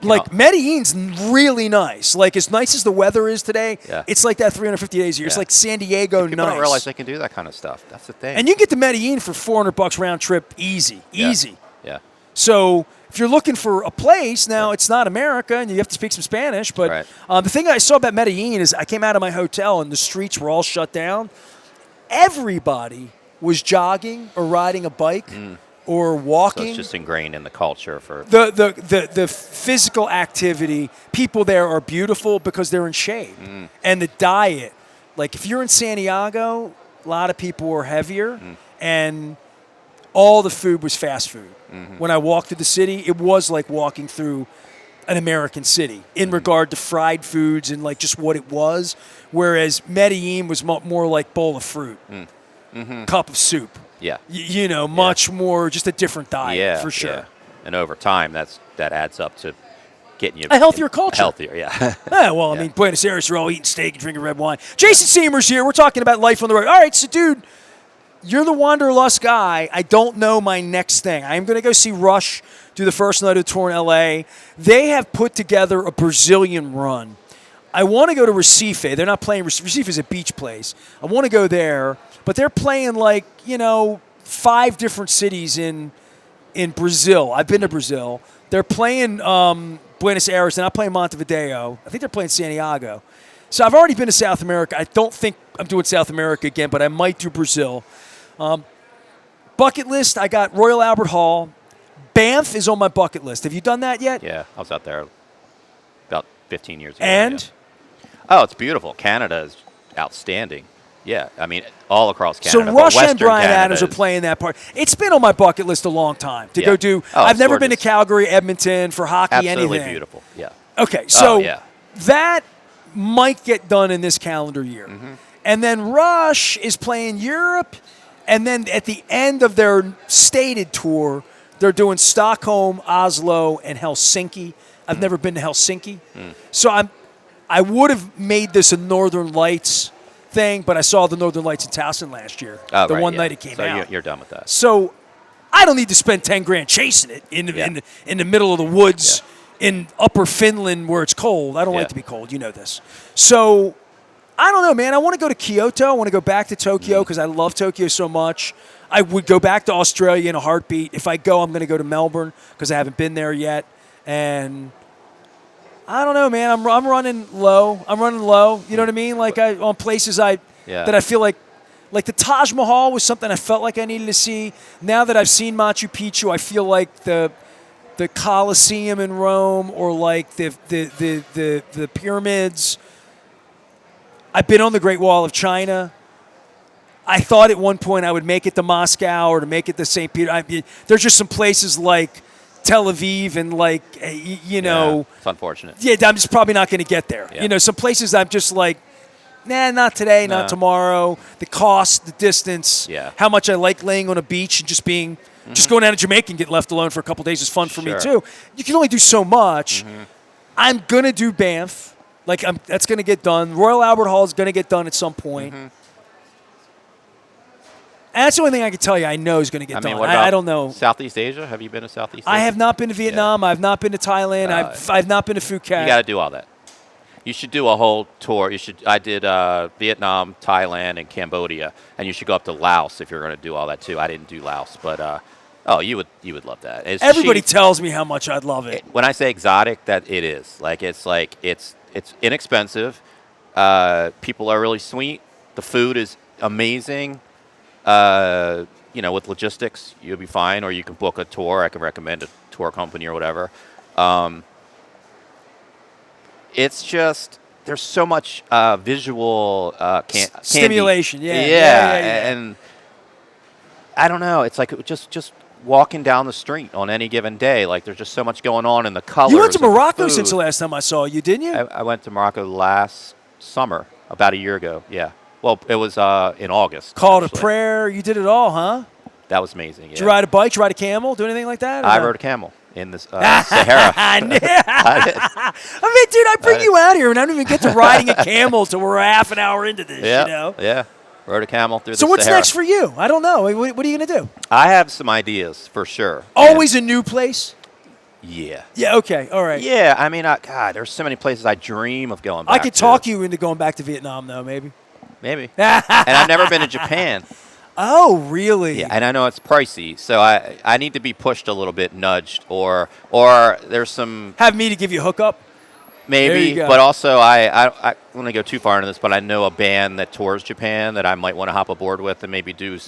like Medellin's really nice. Like as nice as the weather is today, it's like that 350 days a year. It's like San Diego. People don't realize they can do that kind of stuff. That's the thing. And you get to Medellin for $400 round trip, easy. Yeah. So if you're looking for a place, now it's not America and you have to speak some Spanish. But the thing I saw about Medellin is I came out of my hotel and the streets were all shut down. Everybody was jogging or riding a bike or walking. So it's just ingrained in the culture for the physical activity. People there are beautiful because they're in shape. And the diet, like if you're in Santiago, a lot of people were heavier and all the food was fast food. When I walked through the city, it was like walking through an American city in regard to fried foods and like just what it was, whereas Medellin was more like bowl of fruit, cup of soup. Much more just a different diet for sure. And over time, that adds up to getting you a healthier culture. I mean, Buenos Aires, you're all eating steak and drinking red wine. Jason Siemer's here. We're talking about life on the road. All right, so dude, you're the wanderlust guy. I don't know my next thing. I am going to go see Rush do the first night of the tour in L.A. They have put together a Brazilian run. I want to go to Recife. They're not playing. Recife is a beach place. I want to go there, but they're playing 5 different cities in Brazil. I've been to Brazil. They're playing Buenos Aires. They're not playing Montevideo. I think they're playing Santiago. So I've already been to South America. I don't think I'm doing South America again, but I might do Brazil. Bucket list, I got Royal Albert Hall. Banff is on my bucket list. Have you done that yet? Yeah, I was out there about 15 years ago. And? Yeah. Oh, it's beautiful. Canada is outstanding. Yeah, I mean, all across Canada. So Rush and Brian Canada Adams are playing that part. It's been on my bucket list a long time to go do. Oh, I've never been to gorgeous. Calgary, Edmonton for hockey, Absolutely anything. beautiful, yeah. Okay, so yeah. that might get done in this calendar year. Mm-hmm. And then Rush is playing Europe, and then at the end of their stated tour, they're doing Stockholm, Oslo, and Helsinki. I've never been to Helsinki. So I would have made this a Northern Lights thing, but I saw the Northern Lights in Towson last year. Oh, the right, one yeah. night it came so out. You're done with that. So I don't need to spend $10,000 chasing it in the middle of the woods in upper Finland where it's cold. I don't like to be cold. You know this. So I don't know, man. I want to go to Kyoto. I want to go back to Tokyo because I love Tokyo so much. I would go back to Australia in a heartbeat. If I go, I'm going to go to Melbourne because I haven't been there yet. And I don't know, man. I'm running low. You know what I mean? Like on places that I feel like the Taj Mahal was something I felt like I needed to see. Now that I've seen Machu Picchu, I feel like the Colosseum in Rome or like the pyramids. I've been on the Great Wall of China. I thought at one point I would make it to Moscow or to make it to St. Peter. There's just some places like Tel Aviv and It's unfortunate. Yeah, I'm just probably not going to get there. Yeah. Some places I'm just like, nah, not today, not tomorrow. The cost, the distance, how much I like laying on a beach and just being, just going down to Jamaica and getting left alone for a couple days is fun for me too. You can only do so much. I'm going to do Banff. That's going to get done. Royal Albert Hall is going to get done at some point. And that's the only thing I can tell you I know is going to get done. What about I don't know. Southeast Asia? Have you been to Southeast Asia? I have not been to Vietnam. I've not been to Thailand. I've not been to Phuket. You got to do all that. You should do a whole tour. I did Vietnam, Thailand, and Cambodia, and you should go up to Laos if you're going to do all that too. I didn't do Laos, but you would love that. Everybody tells me how much I'd love it. When I say exotic, that it is. It's inexpensive. People are really sweet. The food is amazing. With logistics, you'll be fine, or you can book a tour. I can recommend a tour company or whatever. It's just there's so much visual stimulation. Candy. And I don't know. It's like just walking down the street on any given day. Like there's just so much going on in the colors. You went to Morocco since the last time I saw you, didn't you? I went to Morocco last summer, about a year ago. Yeah. Well, it was in August. Called a prayer. You did it all, huh? That was amazing. Yeah. Did you ride a bike? Did you ride a camel? Do anything like that? I rode a camel in the Sahara. I mean, dude, I bring you out here, and I don't even get to riding a camel till we're half an hour into this. Yeah. Rode a camel through the Sahara. So what's next for you? I don't know. What are you going to do? I have some ideas for sure. Always a new place? Yeah. Yeah, okay. All right. Yeah, I mean, God, there's so many places I dream of going back I could talk you into going back to Vietnam, though, maybe. Maybe. And I've never been to Japan. Oh, really? Yeah, and I know it's pricey, so I need to be pushed a little bit, nudged, or there's some... Have me to give you a hookup? Maybe, but also I don't want to go too far into this, but I know a band that tours Japan that I might want to hop aboard with and maybe do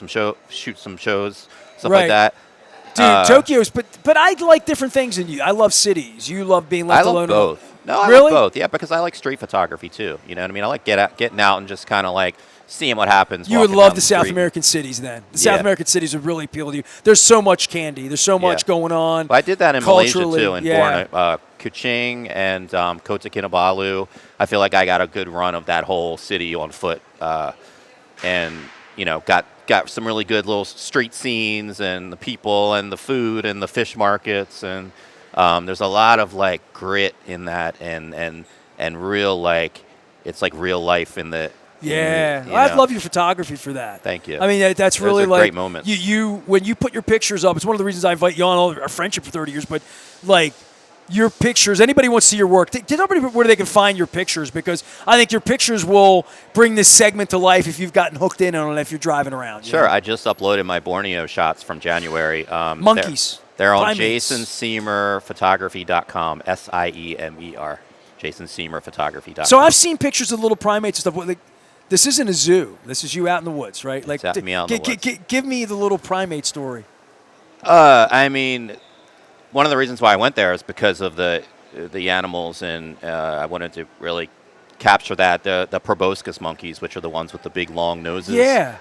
shoot some shows, stuff like that. Dude, Tokyo's, but I like different things than you. I love cities. You love being left alone. I love both. No, I really? love both. Yeah, because I like street photography too. You know what I mean? I like getting out and just kind of like seeing what happens. You would love the South American cities then. The South American cities would really appeal to you. There's so much candy. There's so much going on. Well, I did that in Malaysia too, in Borneo, Kuching and Kota Kinabalu. I feel like I got a good run of that whole city on foot, and got some really good little street scenes and the people and the food and the fish markets, and there's a lot of like grit in that and real, like it's like real life in the Yeah, You I know. love your photography for that. Thank you. I mean, that's Those really are like great moments. You when you put your pictures up. It's one of the reasons I invite you on all our friendship for 30 years. But like your pictures, anybody wants to see your work. Tell everybody where they can find your pictures, because I think your pictures will bring this segment to life if you've gotten hooked in on it, if you're driving around. Sure, I just uploaded my Borneo shots from January. Monkeys. They're on Primates. jasonsiemerphotography.com, SIEMER, jasonsiemerphotography.com. So I've seen pictures of little primates and stuff. Like, this isn't a zoo. This is you out in the woods, right? Like, It's me out in the woods. Give me the little primate story. I mean, one of the reasons why I went there is because of the animals, and I wanted to really capture that. The proboscis monkeys, which are the ones with the big long noses. Yeah.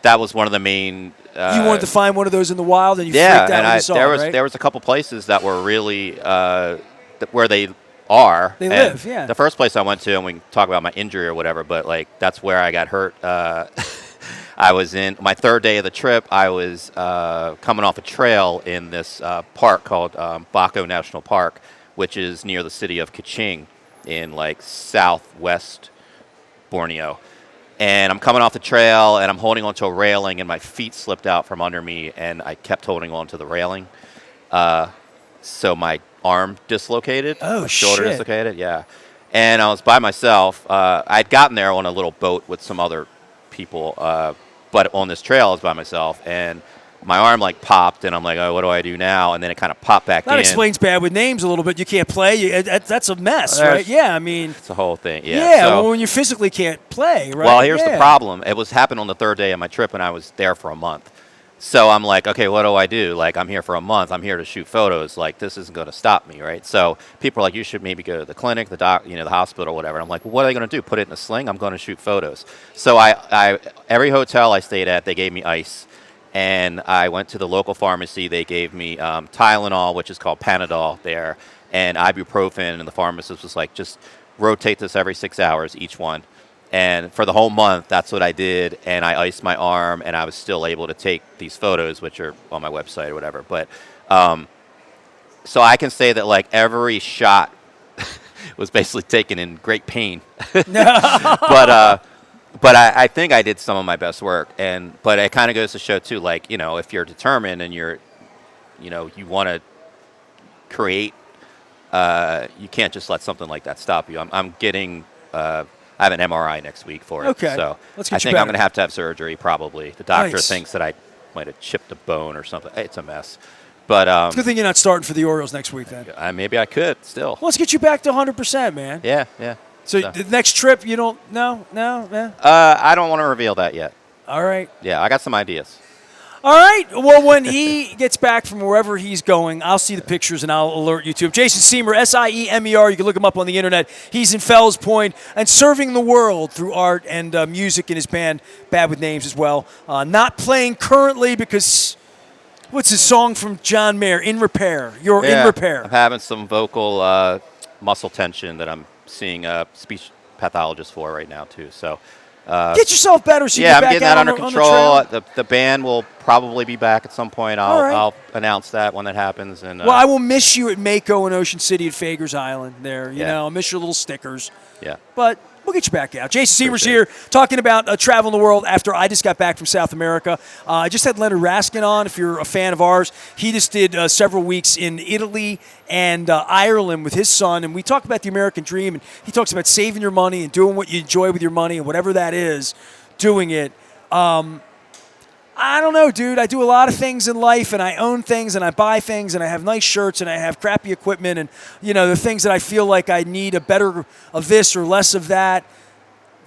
That was one of the main. You wanted to find one of those in the wild, and you Yeah, freaked out and when you saw there it, was right? there was a couple places that were really where they are. They And live, yeah. The first place I went to, and we can talk about my injury or whatever, but like that's where I got hurt. I was in my third day of the trip. I was coming off a trail in this park called Bako National Park, which is near the city of Kaching in like southwest Borneo. And I'm coming off the trail, and I'm holding onto a railing, and my feet slipped out from under me, and I kept holding onto the railing. So my arm dislocated. Oh, my shoulder shit. dislocated, yeah. And I was by myself. I'd gotten there on a little boat with some other people, but on this trail I was by myself, and my arm like popped, and I'm like, oh, what do I do now? And then it kind of popped back in. That explains bad with names a little bit. You can't play. That's a mess, There's- right? Yeah, I mean. It's the whole thing, yeah. Yeah, So- well, when you physically can't play, right? Well, here's the Yeah. problem. It was happened on the third day of my trip, and I was there for a month. So I'm like, okay, what do I do? Like, I'm here for a month. I'm here to shoot photos. Like, this isn't going to stop me, right? So people are like, you should maybe go to the clinic, the hospital, or whatever. I'm like, well, what are they going to do? Put it in a sling? I'm going to shoot photos. So I every hotel I stayed at, they gave me ice. And I went to the local pharmacy. They gave me Tylenol, which is called Panadol there, and ibuprofen. And the pharmacist was like, just rotate this every 6 hours, each one. And for the whole month, that's what I did. And I iced my arm, and I was still able to take these photos, which are on my website or whatever. But so I can say that like every shot was basically taken in great pain. But I think I did some of my best work, but it kind of goes to show too, like, you know, if you're determined and you want to create, you can't just let something like that stop you. I'm getting, I have an MRI next week for it. Okay. So Let's get I you think I'm better. going to have surgery probably. The doctor Nice. thinks that I might have chipped a bone or something. It's a mess. But It's a good thing you're not starting for the Orioles next week, then. maybe I could still. Well, let's get you back to 100%, man. Yeah. So the next trip, you don't? No. I don't want to reveal that yet. All right. Yeah, I got some ideas. All right. Well, when he gets back from wherever he's going, I'll see the pictures and I'll alert you to him. Jason Siemer, Siemer. You can look him up on the internet. He's in Fells Point and serving the world through art and music in his band, Bad With Names, as well. Not playing currently because what's his song from John Mayer? In Repair. You're in Repair. I'm having some vocal muscle tension that I'm seeing a speech pathologist for right now too. So Get yourself better so you yeah, get I'm back getting out that under on the control. trail. The band will probably be back at some point. All right. I'll announce that when that happens. And Well, I will miss you at Mako and Ocean City at Fager's Island there. You Yeah. know, I'll miss your little stickers. yeah. But we'll get you back out. Jason Siemer's Appreciate here talking about traveling the world after I just got back from South America. I just had Leonard Raskin on, if you're a fan of ours. He just did several weeks in Italy and Ireland with his son, and we talked about the American dream, and he talks about saving your money and doing what you enjoy with your money and whatever that is, doing it. I don't know, dude. I do a lot of things in life, and I own things, and I buy things, and I have nice shirts, and I have crappy equipment, and, you know, the things that I feel like I need a better of this or less of that.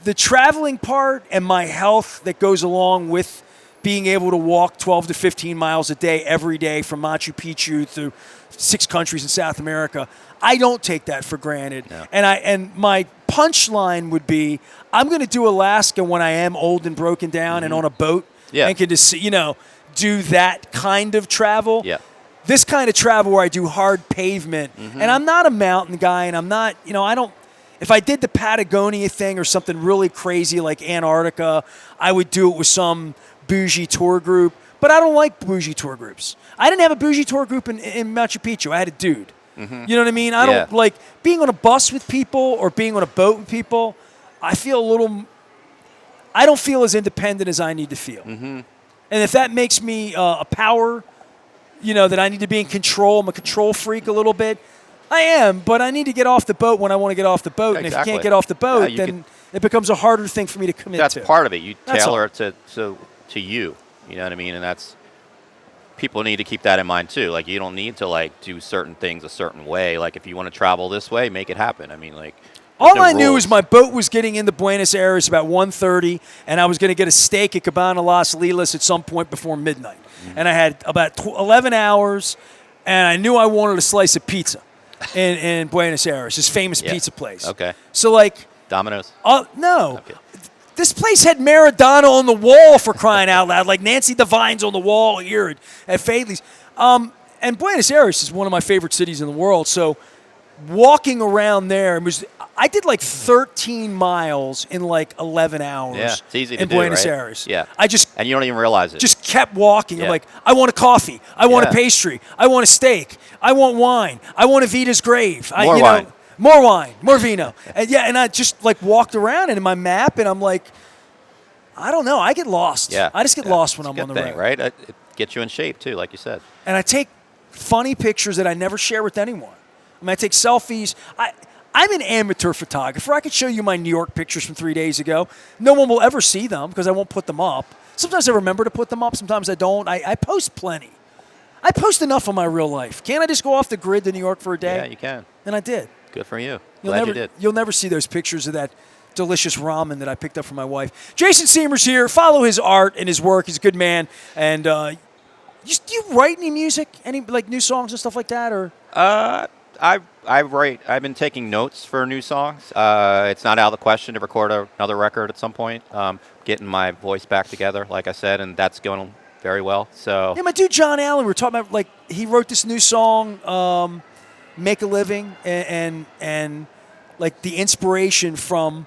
The traveling part and my health that goes along with being able to walk 12 to 15 miles a day every day from Machu Picchu through 6 countries in South America, I don't take that for granted. No. And my punchline would be, I'm going to do Alaska when I am old and broken down and on a boat. Yeah. And can just, you know, do that kind of travel. Yeah. This kind of travel where I do hard pavement. And I'm not a mountain guy, and I'm not, you know, I don't, if I did the Patagonia thing or something really crazy like Antarctica, I would do it with some bougie tour group. But I don't like bougie tour groups. I didn't have a bougie tour group in Machu Picchu. I had a dude. You know what I mean? I don't like being on a bus with people or being on a boat with people. I feel a little. I don't feel as independent as I need to feel. Mm-hmm. And if that makes me a power, that I need to be in control, I'm a control freak a little bit. I am, but I need to get off the boat when I want to get off the boat. Yeah, and exactly. if you can't get off the boat, then it becomes a harder thing for me to commit that's to. That's part of it. You tailor it to you. You know what I mean? And that's people need to keep that in mind too. Like you don't need to like do certain things a certain way. Like if you want to travel this way, make it happen. I mean, like. All I knew is my boat was getting into Buenos Aires about 1:30, and I was going to get a steak at Cabana Las Lilas at some point before midnight. Mm-hmm. And I had about 11 hours, and I knew I wanted a slice of pizza in Buenos Aires, this famous pizza place. Okay. So, like... Domino's? No. Okay. This place had Maradona on the wall, for crying out loud, like Nancy Devine's on the wall here at Faidley's. And Buenos Aires is one of my favorite cities in the world, so walking around there I did like 13 miles in like 11 hours. Yeah, it's easy to in do, Buenos right? Aires. Yeah. And you don't even realize it. Just kept walking. Yeah. I'm like, I want a coffee. I want a pastry. I want a steak. I want wine. I want a Vita's Grave. More wine. More wine. More vino. And I just like walked around and in my map, and I'm like, I don't know. I get lost. Yeah. I just get lost when I'm on the road. Right? It gets you in shape too, like you said. And I take funny pictures that I never share with anyone. I mean, I take selfies. I'm an amateur photographer. I could show you my New York pictures from 3 days ago. No one will ever see them because I won't put them up. Sometimes I remember to put them up. Sometimes I don't. I post plenty. I post enough of my real life. Can't I just go off the grid to New York for a day? Yeah, you can. And I did. Good for you. Glad you did. You'll never see those pictures of that delicious ramen that I picked up for my wife. Jason Siemer's here. Follow his art and his work. He's a good man. And do you write any music? Any like new songs and stuff like that? Or I write. I've been taking notes for new songs. It's not out of the question to record another record at some point. Getting my voice back together, like I said, and that's going very well. So yeah, my dude John Allen. We were talking about like he wrote this new song, "Make a Living," and like the inspiration from.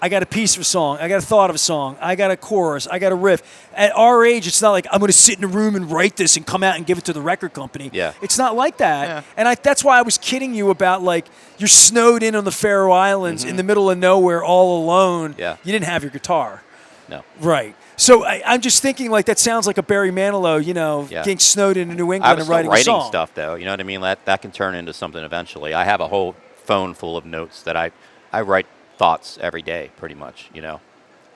I got a piece of a song. I got a thought of a song. I got a chorus. I got a riff. At our age, it's not like I'm going to sit in a room and write this and come out and give it to the record company. Yeah. It's not like that. Yeah. And that's why I was kidding you about, like, you're snowed in on the Faroe Islands in the middle of nowhere all alone. Yeah. You didn't have your guitar. No. Right. So I'm just thinking, like, that sounds like a Barry Manilow, getting snowed in New England and writing a song. Writing stuff, though. You know what I mean? That can turn into something eventually. I have a whole phone full of notes that I write thoughts every day, pretty much,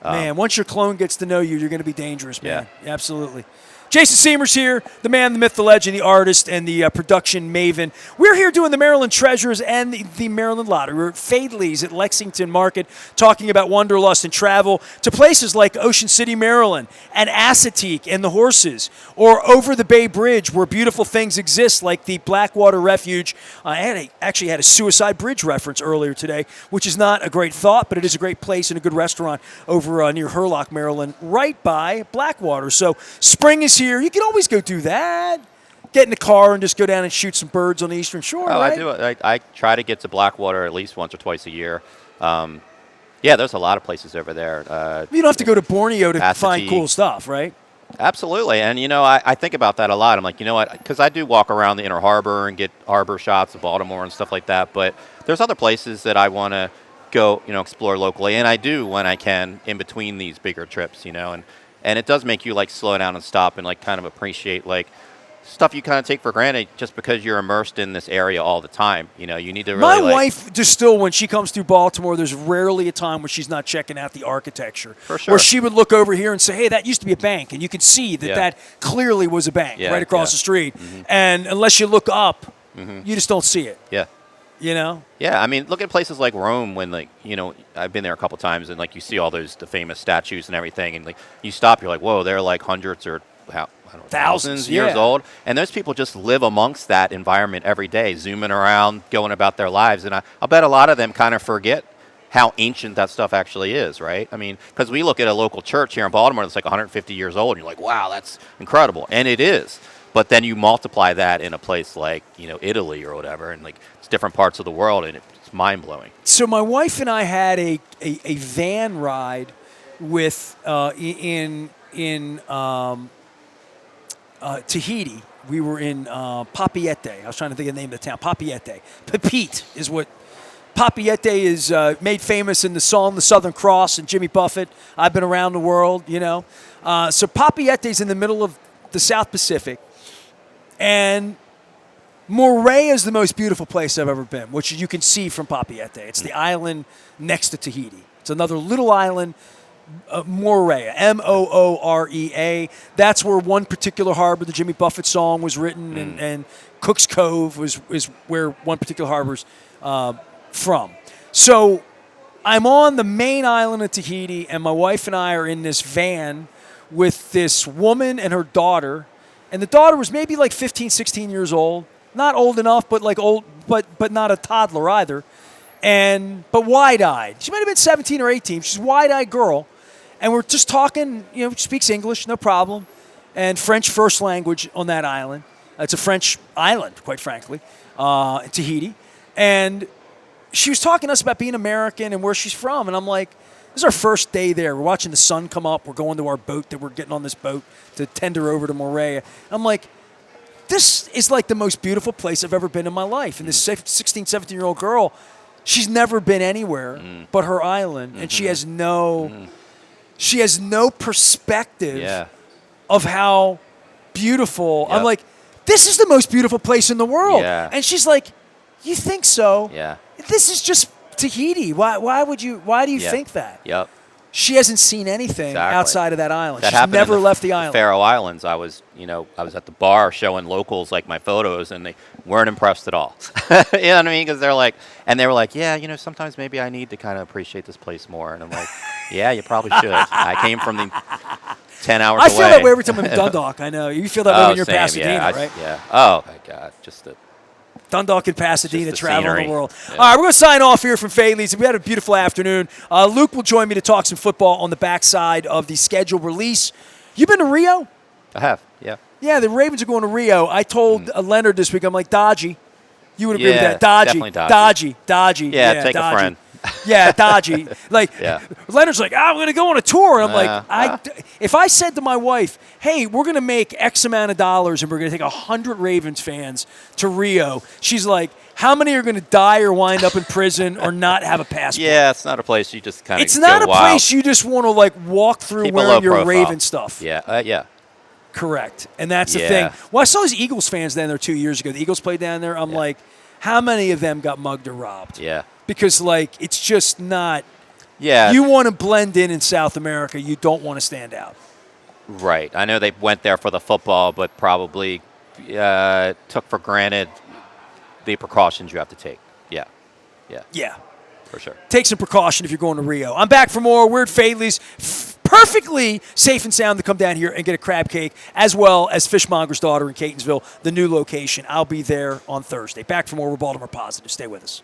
Man, once your clone gets to know you, you're going to be dangerous, man. Yeah. Absolutely. Jason Siemer's here, the man, the myth, the legend, the artist, and the production maven. We're here doing the Maryland Treasures and the Maryland Lottery. We're at Faidley's at Lexington Market talking about wanderlust and travel to places like Ocean City, Maryland, and Assateague and the horses, or over the Bay Bridge where beautiful things exist like the Blackwater Refuge. I actually had a Suicide Bridge reference earlier today, which is not a great thought, but it is a great place and a good restaurant over near Hurlock, Maryland, right by Blackwater. So spring is here. You can always go do that. Get in the car and just go down and shoot some birds on the Eastern Shore. Oh, right? I do. I try to get to Blackwater at least once or twice a year. Yeah, there's a lot of places over there. You don't have to go to Borneo to Assateague. find cool stuff, right? Absolutely. And, I think about that a lot. I'm like, you know what? Because I do walk around the Inner Harbor and get harbor shots of Baltimore and stuff like that. But there's other places that I want to go, explore locally. And I do when I can in between these bigger trips, And it does make you, like, slow down and stop and, like, kind of appreciate, like, stuff you kind of take for granted just because you're immersed in this area all the time. You need to really, My wife, just still, when she comes through Baltimore, there's rarely a time where she's not checking out the architecture. For sure. Where she would look over here and say, hey, that used to be a bank. And you could see that that clearly was a bank right across the street. Mm-hmm. And unless you look up, you just don't see it. Yeah. Yeah, I mean, look at places like Rome when, like, I've been there a couple times and, like, you see all the famous statues and everything. And, like, you stop, you're like, whoa, they're, like, hundreds or thousands years old. And those people just live amongst that environment every day, zooming around, going about their lives. And I'll bet a lot of them kind of forget how ancient that stuff actually is, right? I mean, because we look at a local church here in Baltimore that's like 150 years old, and you're like, wow, that's incredible. And it is. But then you multiply that in a place like, Italy or whatever, and, like, it's different parts of the world, and it's mind-blowing. So my wife and I had a van ride with in Tahiti. We were in Papeete. I was trying to think of the name of the town. Papeete is what Papeete is made famous in the song "The Southern Cross" and Jimmy Buffett. I've been around the world, you know. So Papeete is in the middle of the South Pacific, and Moorea is the most beautiful place I've ever been, which you can see from Papeete. It's the island next to Tahiti. It's another little island. Moorea, Moorea. That's where one particular harbor, the Jimmy Buffett song, was written, and Cook's Cove is where one particular harbor's from. So I'm on the main island of Tahiti, and my wife and I are in this van with this woman and her daughter, and the daughter was maybe like 15, 16 years old, not old enough, but like old, but not a toddler either, but wide-eyed. She might have been 17 or 18. She's a wide-eyed girl. And we're just talking, you know, speaks English, no problem, and French first language on that island. It's a French island, quite frankly, Tahiti. And she was talking to us about being American and where she's from. And I'm like, this is our first day there. We're watching the sun come up. We're going to our boat that we're getting on this boat to tender over to Moorea. I'm like, this is like the most beautiful place I've ever been in my life. And this 16, 17-year-old girl, she's never been anywhere but her island, and she has no... She has no perspective of how beautiful. Yep. I'm like, this is the most beautiful place in the world. Yeah. And she's like, you think so? Yeah. This is just Tahiti. Why do you think that? Yep. She hasn't seen anything outside of that island. She's never left the island. Faroe Islands. I was at the bar showing locals like my photos, and they weren't impressed at all. You know what I mean? Because they were like, yeah, you know, sometimes maybe I need to kind of appreciate this place more. And I'm like, yeah, you probably should. I came from the 10 hours away. I feel that way every time I'm in Dundalk. I know you feel that way when you're in Pasadena, right? Yeah. Oh my God, just the. Dundalk and Pasadena, traveling scenery. the world. Yeah. All right, we're going to sign off here from Faidley's. We had a beautiful afternoon. Luke will join me to talk some football on the backside of the scheduled release. You been to Rio? I have, yeah. Yeah, the Ravens are going to Rio. I told Leonard this week, I'm like, dodgy. You would agree with that? Dodgy. Definitely Dodgy. Yeah, take dodgy. a friend. Yeah, dodgy. Like, Leonard's like, I'm going to go on a tour. And I'm like, if I said to my wife, hey, we're going to make X amount of dollars and we're going to take 100 Ravens fans to Rio, she's like, how many are going to die or wind up in prison or not have a passport? Yeah, it's not a place you just kind of It's not a place you just want to, like, walk through wearing your Raven stuff. Yeah, yeah. Correct. And that's the thing. Well, I saw these Eagles fans down there 2 years ago. The Eagles played down there. I'm like, how many of them got mugged or robbed? Yeah. Because, like, it's just not. Yeah. You want to blend in South America. You don't want to stand out. Right. I know they went there for the football, but probably took for granted the precautions you have to take. Yeah. Yeah. Yeah. For sure. Take some precaution if you're going to Rio. I'm back for more. We're at Faidley's. Perfectly safe and sound to come down here and get a crab cake, as well as Fishmonger's Daughter in Catonsville, the new location. I'll be there on Thursday. Back for more. We're Baltimore Positive. Stay with us.